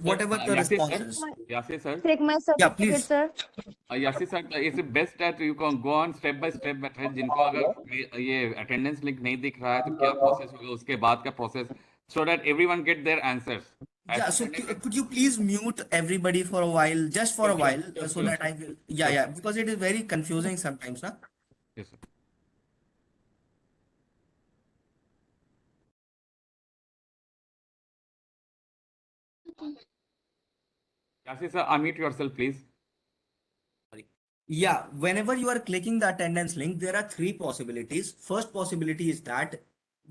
Whatever the Yasir response sir, is. Yasir sir. Check my Yeah, certificate, please. sir. Yasir sir, it's best that you can go on step by step method. जिनको अगर ये attendance link नहीं दिख रहा है तो क्या process होगा उसके बाद का process, so that everyone get their answers. Yeah, so could you please mute everybody for a while, just for a while, so that I will. Yeah, because it is very confusing sometimes, na? Yes, sir. Yasir sir, unmute yourself, please. Yeah, whenever you are clicking the attendance link, there are three possibilities. First possibility is that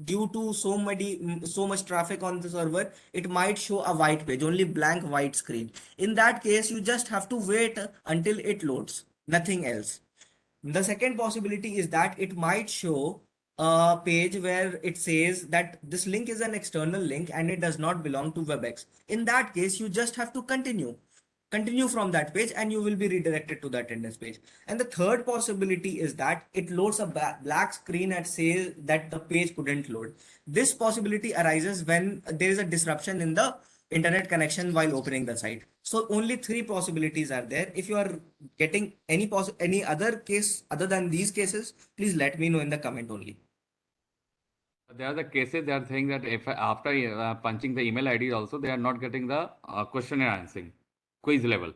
due to so much traffic on the server, it might show a white page, only blank white screen. In that case, you just have to wait until it loads, nothing else. The second possibility is that it might show a page where it says that this link is an external link and it does not belong to WebEx. In that case, you just have to continue from that page and you will be redirected to the attendance page. And the third possibility is that it loads a black screen and says that the page couldn't load. This possibility arises when there is a disruption in the internet connection while opening the site. So only three possibilities are there. If you are getting any other case other than these cases, please let me know in the comment only. There are the cases they are saying that if after punching the email ID also, they are not getting the questionnaire answering quiz level.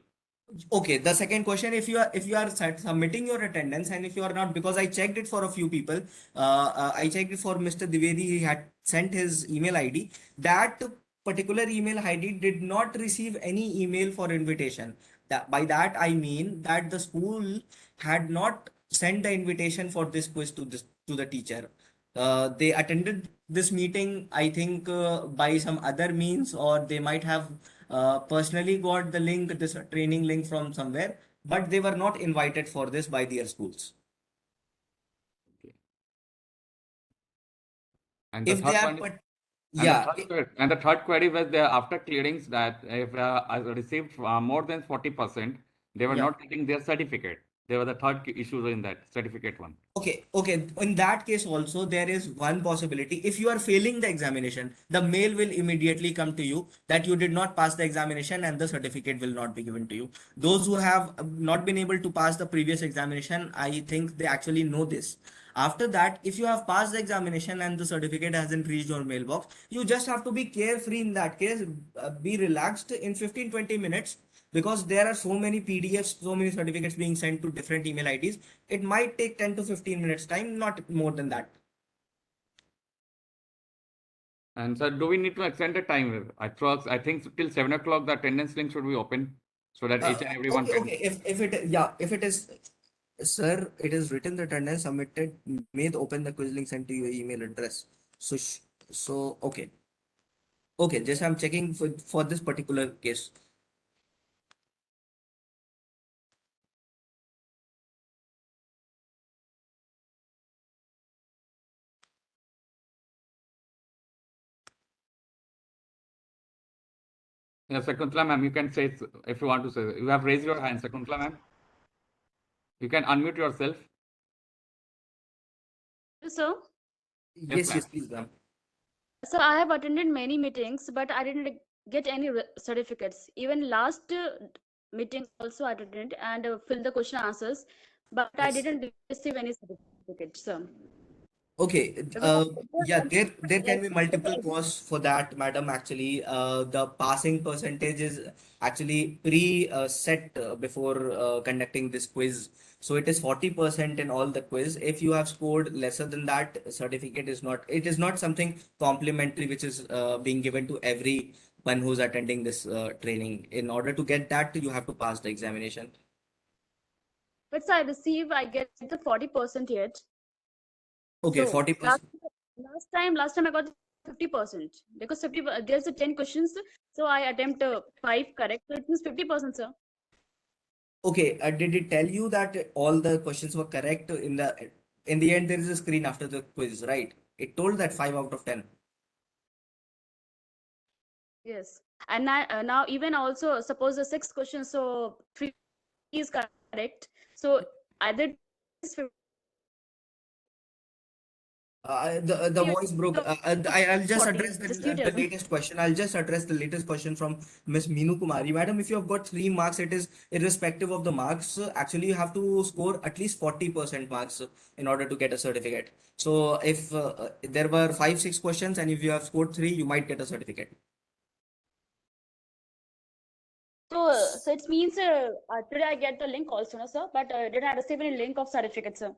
Okay, the second question, if you are submitting your attendance and if you are not, because I checked it for a few people, I checked it for Mr. Divedi, he had sent his email ID. That particular email ID did not receive any email for invitation. By that I mean that the school had not sent the invitation for this quiz to the teacher. They attended this meeting, I think, by some other means, or they might have personally got the link, this training link from somewhere, but they were not invited for this by their schools. And the If they third are, one, yeah, and the third query was there after clearings that if I received more than 40%, they were Yeah. not getting their certificate. They were the third issue in that certificate one. Okay. In that case also, there is one possibility. If you are failing the examination, the mail will immediately come to you that you did not pass the examination and the certificate will not be given to you. Those who have not been able to pass the previous examination, I think they actually know this. After that, if you have passed the examination and the certificate hasn't reached your mailbox, you just have to be carefree in that case, be relaxed in 15-20 minutes, because there are so many PDFs, so many certificates being sent to different email IDs. It might take 10 to 15 minutes time, not more than that. And sir, do we need to extend the time? I think till 7 o'clock the attendance link should be open. so that each and everyone Okay, can. okay. If it is, sir, it is written the attendance submitted, may open the quiz link sent to your email address. So, okay, okay. Just I'm checking for this particular case. Yeah, Sakuntala ma'am, you can say it if you want to say. You have raised your hand, Sakuntala ma'am. You can unmute yourself. So, Yes, Yes, ma'am. yes, please, ma'am. so I have attended many meetings, but I didn't get any certificates. Even last meeting also I attended and filled the question answers, but I Yes. didn't receive any certificates. So, Okay, because yeah, there can like be multiple causes for that, madam. Actually, the passing percentage is actually set before conducting this quiz. So it is 40% in all the quiz. If you have scored lesser than that, certificate is not. It is not something complimentary which is being given to everyone who's attending this training. In order to get that, you have to pass the examination. but I get the 40% yet. Okay, So 40%. last time I got 50% because 50 there's a 10 questions, so I attempt 5 correct. So it means 50%, sir. Okay, did it tell you that all the questions were correct in the end? There is a screen after the quiz, right? It told that 5 out of 10. Yes, and now even also suppose the 6 questions, so 3 is correct. So either it is The voice broke. I'll just 40. address Just you the tell me. latest question. I'll just address the latest question from Miss Meenu Kumari. Madam, if you have got 3 marks, it is irrespective of the marks. Actually, you have to score at least 40% marks in order to get a certificate. So if there were 5, 6 questions and if you have scored 3, you might get a certificate. So it means today I get the link also, no, sir, but did I receive any link of certificate, sir?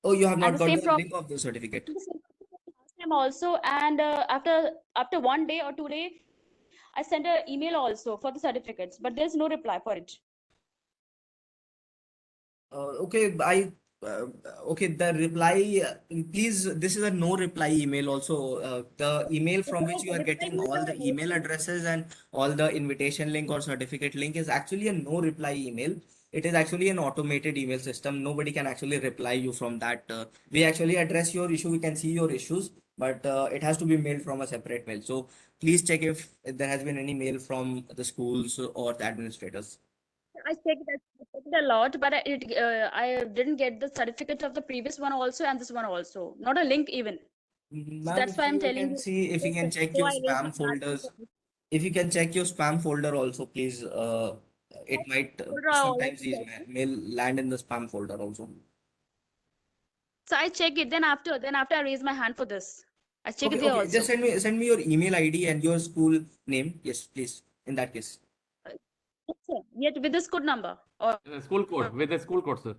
Oh, you have And not the got same the problem link of the certificate. last time also, and after 1 day or 2 day, I sent an email also for the certificates, but there's no reply for it. Okay, okay, the reply, please, this is a no reply email also. The email from which you are Reply getting means, all the email addresses and all the invitation link or certificate link is actually a no reply email. It is actually an automated email system. Nobody can actually reply you from that. We actually address your issue, we can see your issues, but it has to be mailed from a separate mail. So please check if there has been any mail from the schools or the administrators. I checked it a lot, but I didn't get the certificate of the previous one also and this one also. Not a link even. So Ma'am, that's if why I'm you telling can you. see, if you can check So your I raised my spam hand. folders, if you can check your spam folder also, please, it might Folder I already sometimes these checked. mail land in the spam folder also. So I check it. Then after I raise my hand for this, I check Okay, it there okay, just also. send me your email ID and your school name. Yes, please. In that case, Yes, sir. Yet with this code number or School code, with the school code, sir.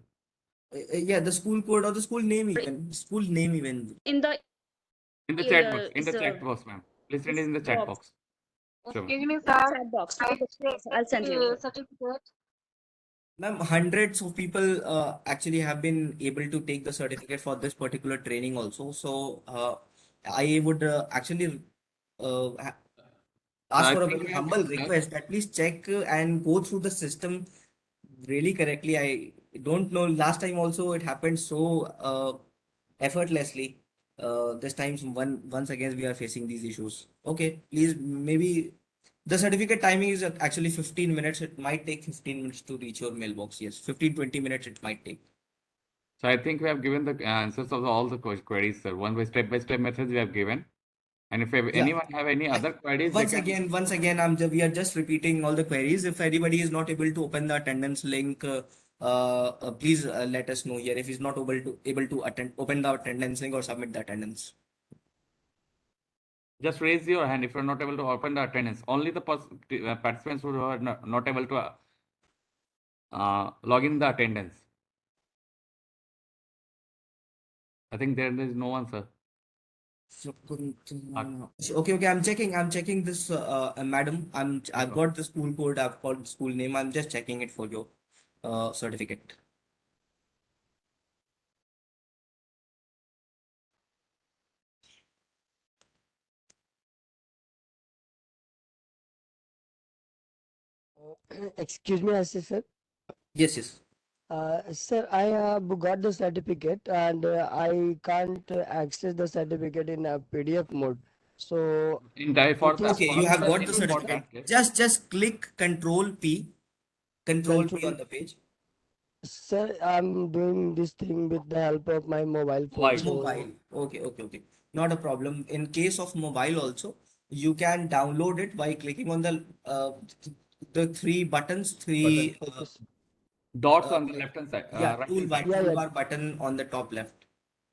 yeah, the school code or the school name even, school name even. in the In the chat box, is ma'am. Please send it this in the chat box. box. Sure, ma'am. Excuse me, sir. Chat box. I Okay, I'll send you. certificate. Ma'am, hundreds of people actually have been able to take the certificate for this particular training also. So I would actually uh, So ask I for a think very we have, humble request that please check and go through the system really correctly. I don't know. Last time also it happened so effortlessly. This time once again we are facing these issues. Okay, please maybe the certificate timing is actually 15 minutes. It might take 15 minutes to reach your mailbox. Yes, 15-20 minutes it might take. so I think we have given the answers of all the queries, sir. One by step methods we have given. And if Yeah. anyone have any other queries, they can. Once again, we are just repeating all the queries. If anybody is not able to open the attendance link, please let us know here. If he's not able to open the attendance link or submit the attendance. Just raise your hand if you're not able to open the attendance. Only the participants who are not able to log in the attendance. I think there is no one, sir. Okay, I'm checking. I'm checking this, madam. I've got the school code. I've got the school name. I'm just checking it for your certificate. Excuse me, sir. Yes, yes. Sir, I have got the certificate and I can't access the certificate in a PDF mode. So it is Okay, you have got the still certificate. Just click Control P. Control P on the page. Sir, I'm doing this thing with the help of my mobile phone. So Mobile. Okay. Not a problem. In case of mobile also, you can download it by clicking on the three buttons, three Dots on the left hand side, yeah, right hand side. toolbar button on the top left,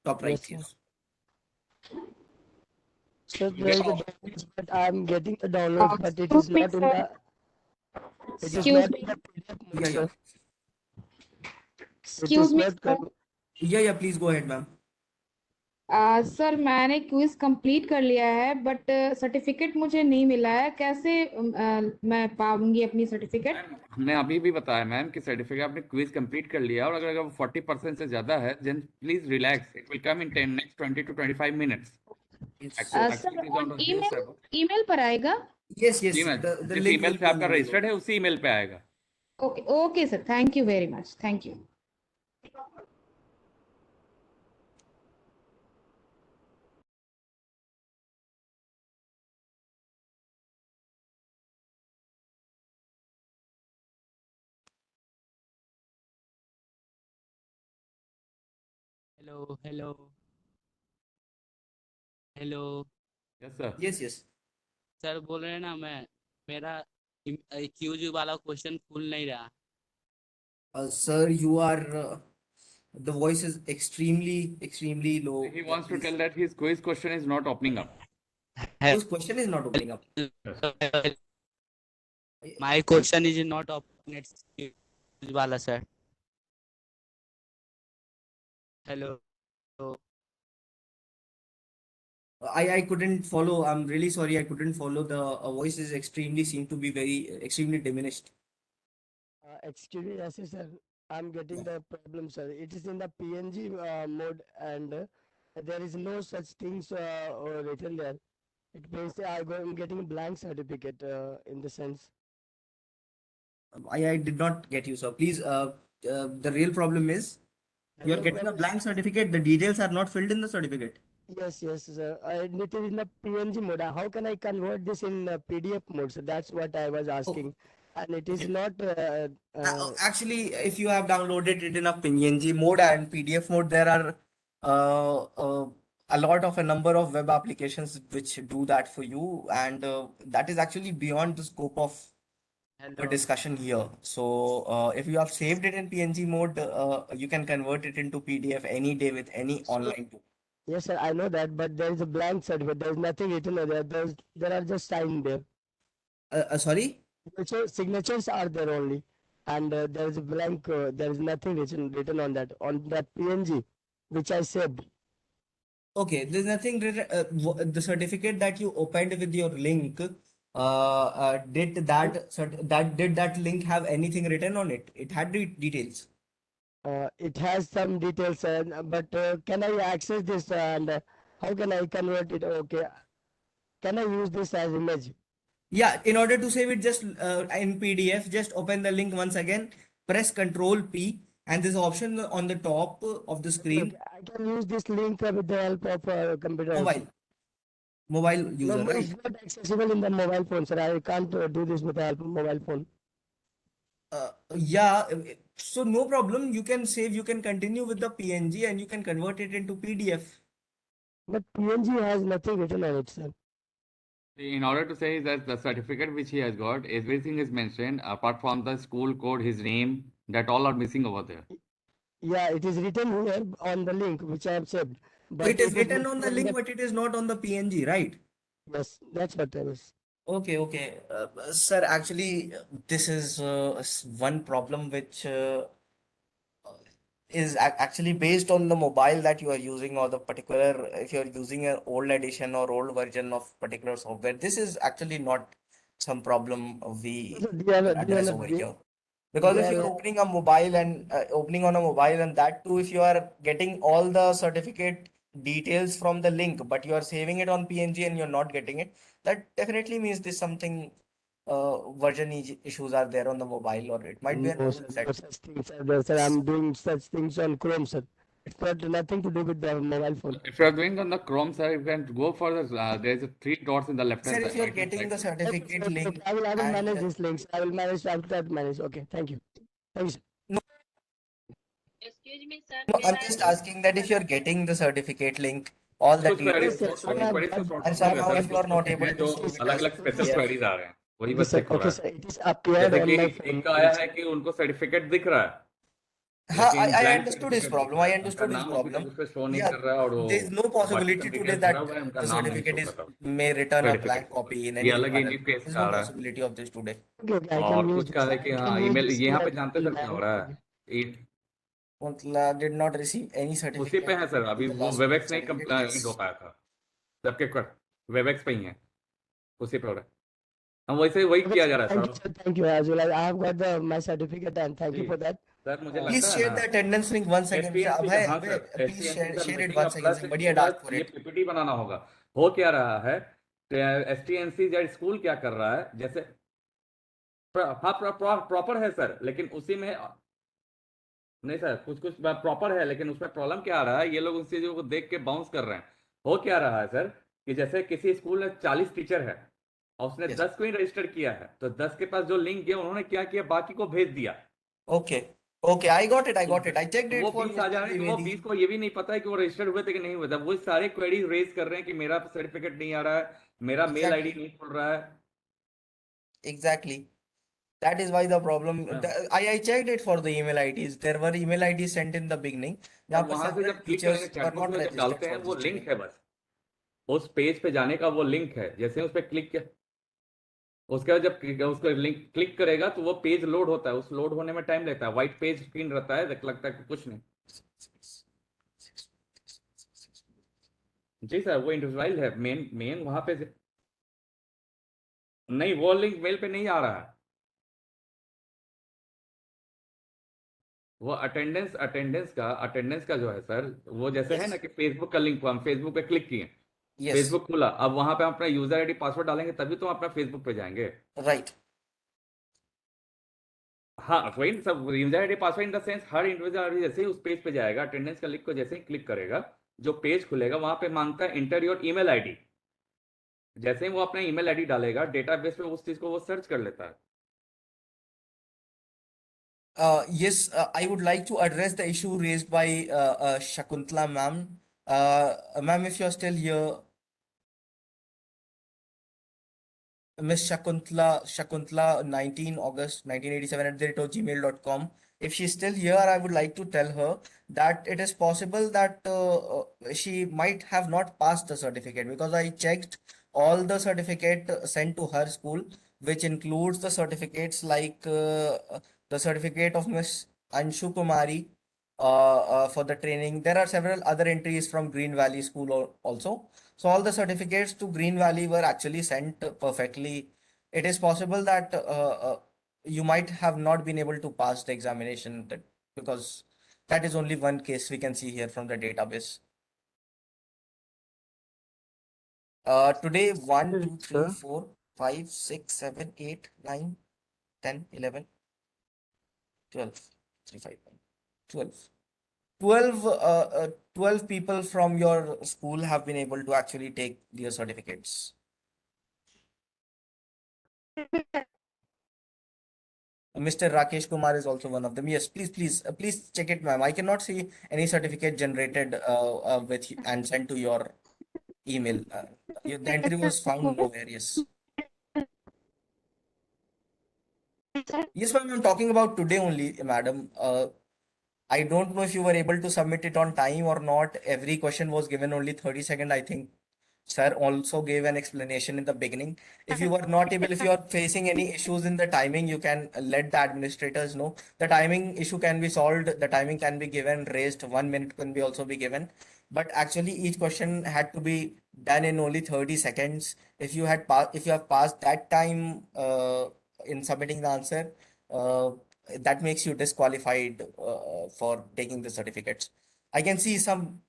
top right. Yes, sir. Yes. So You there get is a off. downloads, but I'm getting the downloads, but it is Excuse me, not in sir. the it is Excuse not me. in the PDF mode, Yeah, yeah. sir. It Excuse is me, not sir. Yeah. Please go ahead, ma'am. Sir मैंने quiz complete कर लिया है but certificate मुझे नहीं मिला है कैसे मैं पाऊंगी अपनी सर्टिफिकेट हमने अभी भी बताया मैम कि सर्टिफिकेट आपने क्विज कंप्लीट कर लिया और अगर वो 40% से ज्यादा है then please relax, it will come in 10 next 20 to 25 minutes. Sir on email पर आएगा Yes, जी मैम, the जिस link ईमेल will पे be आपका in the रजिस्टर्ड है उसी ईमेल पे आएगा. Okay sir thank you very much thank you hello hello hello. Yes sir. Yes. Sir बोल रहे हैं ना, मेरा क्यूज वाला क्वेश्चन खुल नहीं रहा. Sir, you are the voice is extremely low. He wants to tell that his quiz question is not opening up. His question is not opening up. My question is not open. It's queues वाला sir. Hello. I couldn't follow. I'm really sorry. I couldn't follow. The voice is seem to be very extremely diminished. excuse me, yes, sir. I'm getting the problem, sir. It is in the PNG mode, and there is no such things written there. It means I'm getting blank certificate in the sense. I did not get you, sir. Please, the real problem is you are Hello, getting a blank certificate. The details are not filled in the certificate. Yes, sir. It is in the PNG mode. How can I convert this in PDF mode? So that's what I was asking. And it is not. Actually, if you have downloaded it in a PNG mode and PDF mode, there are a lot of a number of web applications which do that for you, and that is actually beyond the scope of a discussion here. So, if you have saved it in PNG mode, you can convert it into PDF any day with any online tool. Yes, sir. I know that, but there is a blank certificate. There is nothing written there. There are just signs there. Sorry? So signatures are there only, and there is a blank. There is nothing written on that PNG, which I saved. Okay, there's nothing written. The certificate that you opened with your link, did that link have anything written on it? It had details. It has some details, but can I access this and how can I convert it? Okay, can I use this as image? Yeah, in order to save it just in PDF, just open the link once again, press Control P, and this option on the top of the screen. I can use this link with the help of computer also. Mobile user, No, right? it's not accessible in the mobile phone, sir. I can't do this with the help of mobile phone. Yeah, so no problem. You can save, you can continue with the PNG and you can convert it into PDF. But PNG has nothing written on it, sir. In order to say that the certificate which he has got, everything is mentioned apart from the school code, his name, that all are missing over there. Yeah, it is written here on the link which I have saved. But It is written on the link, but it is not on the PNG, right? Yes, that's what I was. Okay. Sir, actually, this is one problem which is actually based on the mobile that you are using, or the particular, if you're using an old edition or old version of particular software. This is actually not some problem we So do you have a, do you have address a, over do here. you Because if have you're a, opening a mobile and opening on a mobile, and that too, if you are getting all the certificate details from the link, but you are saving it on PNG and you're not getting it, that definitely means there's something version issues are there on the mobile, or it might be an no, old sir, set. no such things are there, sir. I'm doing such things on Chrome, sir. It's got nothing to do with the mobile phone. If you are doing on the Chrome, sir, you can go for the, there's a three dots in the left Sir, hand if side, you're right hand getting side. the certificate Okay, link I will manage and these links. I will manage. I will try to manage. Okay, thank you. Thank you, sir. Excuse me, sir. no, Can I'm I just do? asking that if you're getting the certificate link, all the कुछ queries details are बहुत सारी showing, queries का and problem है somehow sir, if you कुछ are कुछ not able हैं to जो save it अलग as a अलग स्पेशल PDF. क्वेरीज आ रहे हैं, वही Okay, बस sir. चेक हो Okay, रहा sir. है. It is appeared जैसे on कि my phone. एक का आया है कि उनको सर्टिफिकेट दिख रहा है, लेकिन I blank understood his certificate दिख problem. रहा I है, उनका understood his नाम अभी तक problem. उस पर शो नहीं Yeah, कर रहा है, और there is no वो बाकी possibility सब today डिटेल्स भरा that हुआ है, उनका the नाम नहीं certificate शो is कर रहा may return a certificate blank के ऊपर. copy in ये any अलग manner. इंडियन केस There's का no आ रहा है. possibility of this today. Okay, okay. I can और use कुछ का this. है कि I can हाँ use ईमेल, this यहाँ पे QR जानते सर क्या हो रहा bank. है, Montla did not receive any उसी पे certificate है सर. in अभी the वो last वेबएक्स नहीं certificate. कंप्लीट हो Yes. पाया था, जबकि वेबएक्स पे ही है, उसी पे हो रहा है. हम वैसे वही Okay, किया sir. जा रहा है Thank you, sir. sir. Thank you as well. I have got my certificate and thank you जी for that. सर, मुझे Please लगता है share ना the attendance link once again. एसटीएनसी का, Abhay, हाँ Abhay, सर, please एसटीएनसी का share it मीटिंग का once again. Plus Somebody इसके had asked साथ for ये it. पीपीटी बनाना होगा. हो क्या रहा है, एसटीएनसी या स्कूल क्या कर रहा है, जैसे हाँ प्रॉपर है सर, लेकिन उसी में नहीं सर, कुछ कुछ प्रॉपर है, लेकिन उसमें प्रॉब्लम क्या आ रहा है, ये लोग उन चीजों को देख के बाउंस कर रहे हैं. हो क्या रहा है सर कि जैसे किसी स्कूल में 40 टीचर है और उसने 10 को ही रजिस्टर किया है, तो 10 के पास जो लिंक गया उन्होंने क्या किया, बाकी को भेज दिया. Okay. Okay, I got it. I got it. I checked वो it for 20 आ जा Mr. रहे हैं, तो वो 20 Trivedi. को ये भी नहीं पता है कि वो रजिस्टर्ड हुए थे कि नहीं हुए थे. वो सारे क्वेरीज रेज कर रहे हैं कि मेरा सर्टिफिकेट नहीं आ रहा है, मेरा मेल आईडी Exactly. नहीं खुल रहा है. Exactly. That is why the problem. हाँ. I checked it for the email IDs. There were email IDs sent in the beginning. और जहाँ पर वहां से several जब क्लिक करेंगे teachers were चैटबॉक्स not में जब registered डालते हैं, for वो this लिंक training. है बस, उस पेज पे जाने का वो लिंक है. जैसे उस पर क्लिक किया, उसके बाद जब उसको लिंक क्लिक करेगा तो वो पेज लोड होता है. उस लोड होने में टाइम लगता है, व्हाइट पेज स्क्रीन रहता है, लगता है कि कुछ नहीं. जी सर, वो इंडिविजुअल है, मेन मेन वहां पे नहीं, वो लिंक मेल पे नहीं आ रहा है. वो अटेंडेंस का जो है सर, वो जैसे है ना कि फेसबुक का लिंक, हम फेसबुक पे क्लिक किए, Yes. फेसबुक खुला, अब वहां पे हम अपना यूजर आईडी पासवर्ड डालेंगे तभी तो हम अपना फेसबुक पे जाएंगे. Right. हाँ वही सब, user ID password in the sense her individual ID जैसे ही उस पेज पे जाएगा, अटेंडेंस का लिंक को जैसे ही क्लिक करेगा, जो पेज खुलेगा वहां पे मांगता है इंटर योर ईमेल आईडी. जैसे ही वो अपना ईमेल आईडी डालेगा, डेटाबेस पे उस चीज को वो सर्च कर लेता है. Yes, I would like to address the issue raised by Shakuntala ma'am. Ma'am, if you're still here, Miss Shakuntala 19 August 1987 at the rate of gmail.com. If she's still here, I would like to tell her that it is possible that she might have not passed the certificate, because I checked all the certificate sent to her school, which includes the certificates like the certificate of Miss Anshu Kumari for the training. There are several other entries from Green Valley School also. So all the certificates to Green Valley were actually sent perfectly. It is possible that you might have not been able to pass the examination, because that is only one case we can see here from the database. Today 1, 2, 3, 4, 5, 6, 7, 8, 9, 10, 11, 12, 3, 5, 12. 12 people from your school have been able to actually take their certificates. Mr. Rakesh Kumar is also one of them. Yes, please check it, ma'am. I cannot see any certificate generated with and sent to your email. The entry was found nowhere. Yes. Yes, ma'am. I'm talking about today only, madam. I don't know if you were able to submit it on time or not. Every question was given only 30 seconds, I think. Sir also gave an explanation in the beginning. If you were not able, if you are facing any issues in the timing, you can let the administrators know. The timing issue can be solved. The timing can be given, raised. 1 minute can be also be given. But actually, each question had to be done in only 30 seconds. If you have passed that time in submitting the answer, uh, that makes you disqualified for taking the certificates. I can see some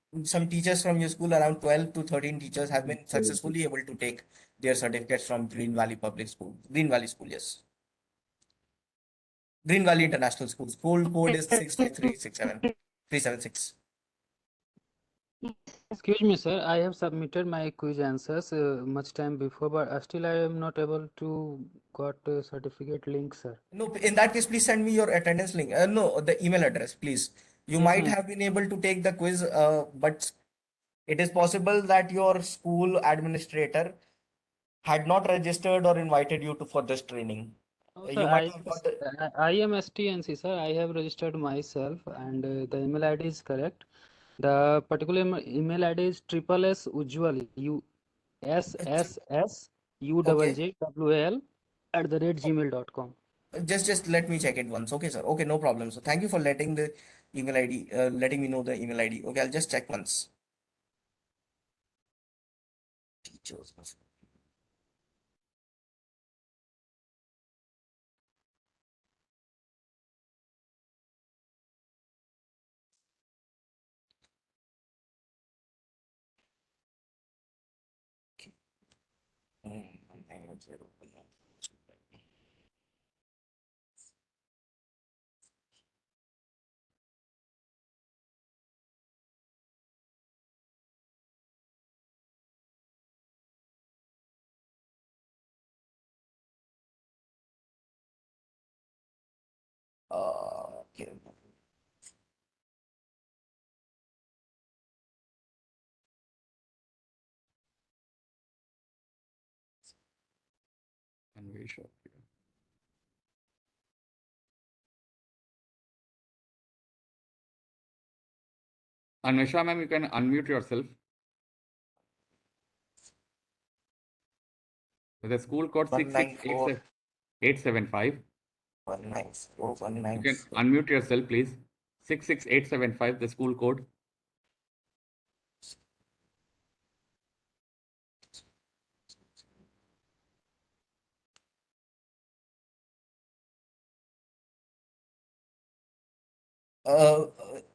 teachers from your school, around 12 to 13 teachers, have been successfully able to take their certificates from Green Valley Public School. Green Valley School, yes. Green Valley International School. School code is 65367 376. Excuse me, sir. I have submitted my quiz answers much time before, but still I am not able to got a certificate link, sir. No, in that case, please send me your attendance link. No, the email address, please. You Yes, might ma'am. have been able to take the quiz, but it is possible that your school administrator had not registered or invited you to for this training. No, sir. You might have got the, I am STNC, sir. I have registered myself, and the email ID is correct. The particular email ID is triple S Ujjwal okay. USSUJJWL @gmail.com. Just let me check it once. Okay, sir. Okay, no problem. So thank you for letting the email ID, letting me know the email ID. Okay, I'll just check once. Teachers. Okay. And we show. Anusha, ma'am, you can unmute yourself. The school code 66875. 194 You can unmute yourself, please. 66875, the school code.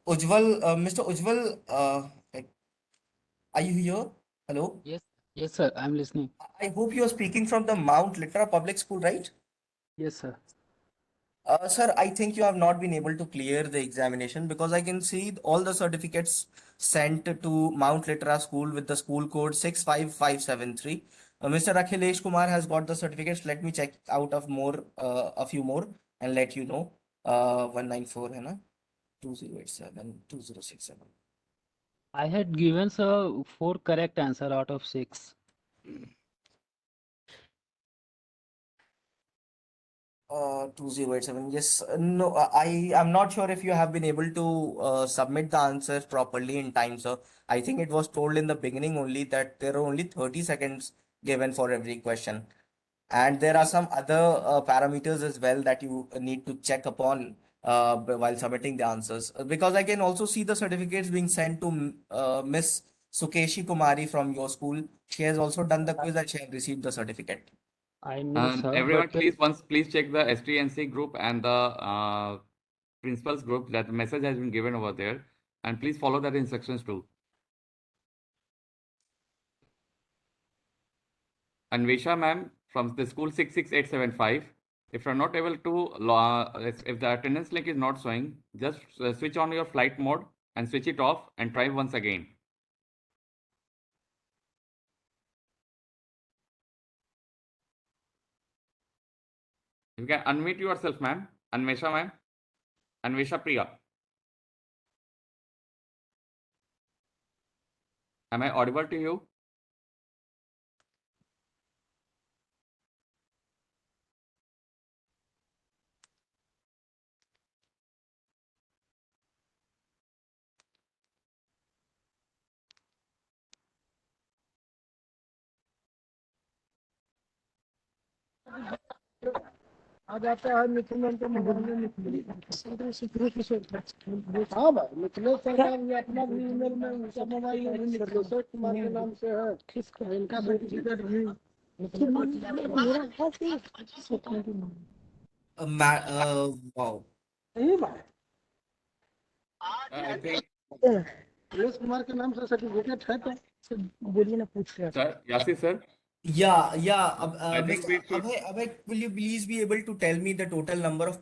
Ujjwal, Mr. Ujjwal, are you here? Hello? Yes, sir. I'm listening. I hope you are speaking from the Mount Litra Public School, right? Yes, sir. Sir, I think you have not been able to clear the examination because I can see all the certificates sent to Mount Litra School with the school code 65573. Mr. Akhilesh Kumar has got the certificates. Let me check out of more, a few more and let you know. 194 है ना 2087 2067. I had given sir 4 correct answer out of 6. 2087. Yes, no, I am not sure if you have been able to submit the answers properly in time, sir. I think it was told in the beginning only that there are only 30 seconds given for every question. And there are some other parameters as well that you need to check upon while submitting the answers. Because I can also see the certificates being sent to Miss Sukeshi Kumari from your school. She has also done the quiz and she has received the certificate. I know, sir, Everyone, but please check the STNC group and the principals group. That message has been given over there, and please follow that instructions too. Anvesha ma'am from the school 66875. If you're not able to, if the attendance link is not showing, just switch on your flight mode and switch it off and try once again. You can unmute yourself, ma'am. Anvesha ma'am. Anvesha Priya. Am I audible to you? आ जाता है मिथिलेश के mobile में हाँ भाई मिथिलेश सरकार भी अपना भी ईमेल में उनका मोबाइल में मिथिलेश कुमार के नाम से है इनका सर्टिफिकेट भी wow. सही बात I think मिथिलेश कुमार के नाम से सर्टिफिकेट है तो बोलिए ना पूछ के sir, Yasir sir, Yeah. I think we should. Abhay, will you please be able to tell me the total number of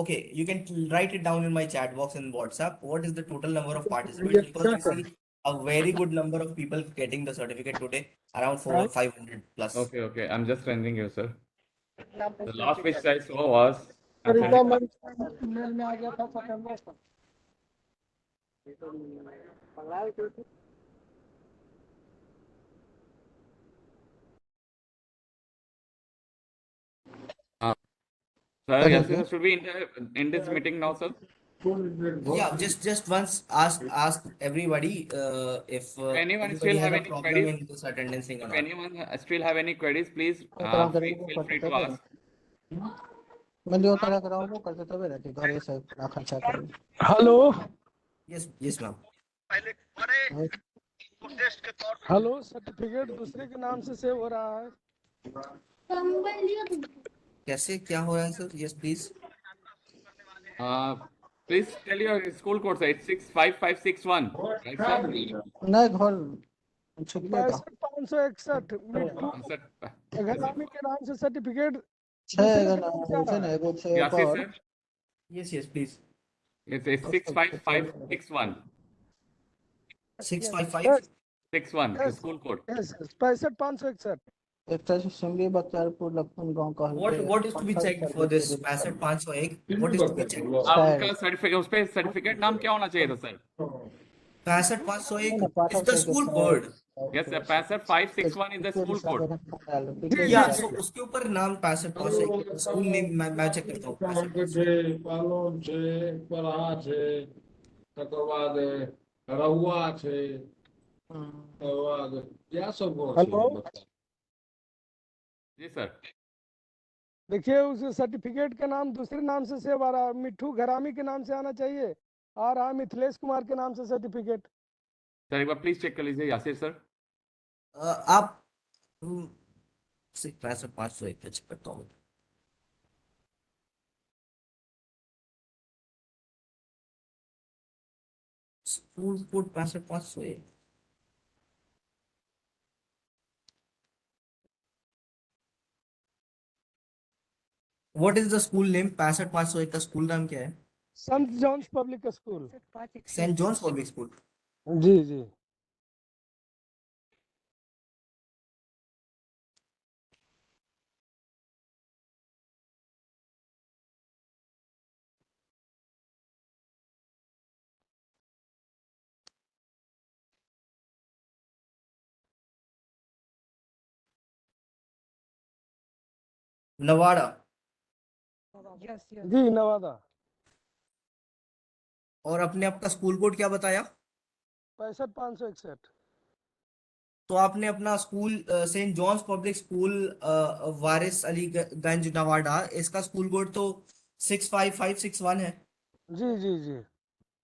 okay, you can write it down in my chat box in WhatsApp. What is the total number of participants? Because we see a very good number of people getting the certificate today, around 500 plus. Okay, I'm just sending you, sir. The last which I saw was. I'm Sarita sending. Mail में आ गया था सितंबर तक Sir, Yasir sir, should we end this meeting now, sir? Yeah, just once ask everybody if Anyone everybody still has have a any problem queries? in this attendance thing or If not. anyone still have any queries, please feel free to ask. मैं जो तरह कराऊं वो करते तबे रहते घर से खर्चा करें hello Yes ma'am. Hello certificate दूसरे के नाम से सेव हो रहा है कैसे क्या हो रहा है sir? Yes please. Please tell your school code, sir. It's 65561, right, sir? नहीं घर 6561 मिट्टू एग्जामी के नाम से certificate Yasir sir, Yes please. it's 65561. 655 61, the school code. Yes, 6561 What is to be checked for this 6501? What is to be checked? उनका certificate उस पे certificate नाम क्या होना चाहिए था sir? 6501 is the school code. Yes sir, 65561 is the school code. Yeah, so उसके ऊपर नाम 6501 स्कूल नेम मैं चेक करता हूँ 6501 पालोन છે પરાહા છે तकर बाद रहुआ છે तकर बाद क्या सब गो छै हेलो जी सर देखिए उस सर्टिफिकेट के नाम दूसरे नाम से सेव आ रहा है मिट्टू घरामी के नाम से आना चाहिए आ रहा है मिथिलेश कुमार के नाम से सर्टिफिकेट सर एक बार प्लीज चेक कर लीजिए यासिर सर आप 6501 पे चेक करता हूँ school code 6501 What is the school name? 6501 का स्कूल नाम क्या है? Saint John's public school saint John's public school जी जी नवाड़ा जी नवादा और अपने आपका स्कूल कोड क्या बताया? 6561 तो आपने अपना school saint John's public school Waris Aliganj Nawada इसका स्कूल कोड तो 65561 है जी जी जी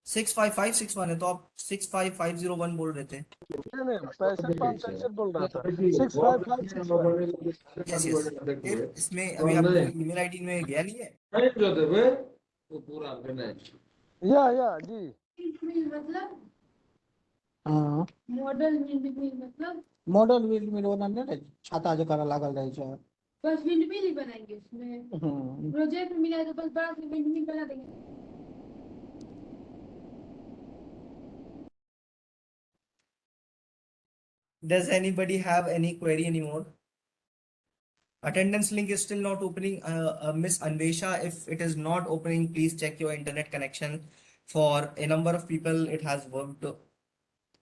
65561 है तो आप 65501 बोल रहे थे नहीं 6561 बोल रहा था 6556 यस फिर इसमें अभी आपकी ईमेल आईडी में गया नहीं है जो देबे वो पूरा देना या जी मतलब हाँ मॉडल विंडमिल मतलब मॉडल विंडमिल ओना ने छाता जकरा लागल रहे छै बस विंडमिल ही बनाएंगे उसमें प्रोजेक्ट मिला है तो बस बड़ा सा विंडमिल बना देंगे Does anybody have any query anymore? Attendance link is still not opening. Miss Anvesha, if it is not opening, please check your internet connection. For a number of people, it has worked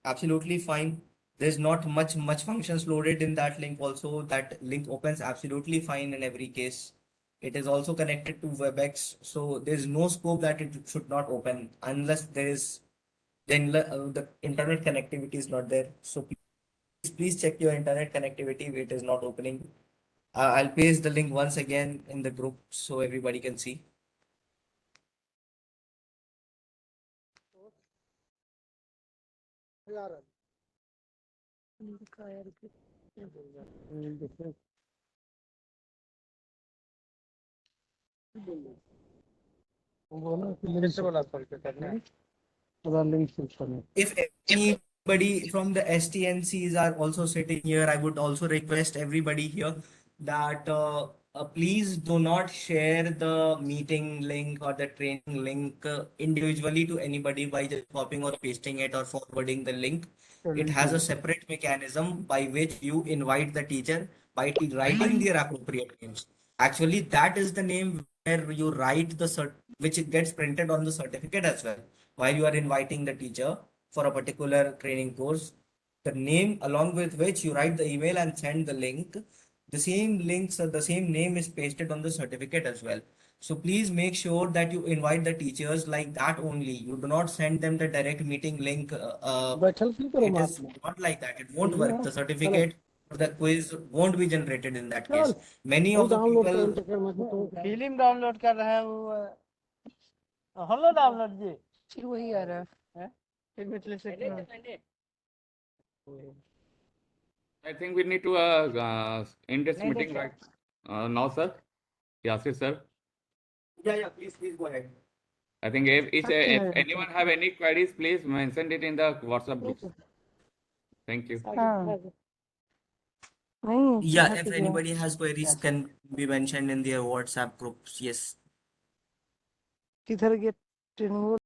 absolutely fine. There's not much functions loaded in that link also. That link opens absolutely fine in every case. It is also connected to WebEx, so there's no scope that it should not open unless there is then the internet connectivity is not there. So please check your internet connectivity if it is not opening. I'll paste the link once again in the group so everybody can see. If anybody from the STNCs are also sitting here, I would also request everybody here that please do not share the meeting link or the training link individually to anybody by just copying or pasting it or forwarding the link. It has a separate mechanism by which you invite the teacher by writing their appropriate names. Actually, that is the name where you write the cert, which it gets printed on the certificate as well. While you are inviting the teacher for a particular training course, the name along with which you write the email and send the link, the same links or the same name is pasted on the certificate as well. So please make sure that you invite the teachers like that only. You do not send them the direct meeting link. It is not like that. It won't work. The certificate or the quiz won't be generated in that case. Many of the people. Film download कर रहा है वो hello download जी फिर वही आ रहा है फिर मिथले से I think we need to end this meeting right now, sir. Yasir, sir. Yeah, please go ahead. I think if anyone have any queries, please mention it in the WhatsApp group. Thank you. Yeah, if anybody has queries, can be mentioned in their WhatsApp groups. Yes. किधर गए training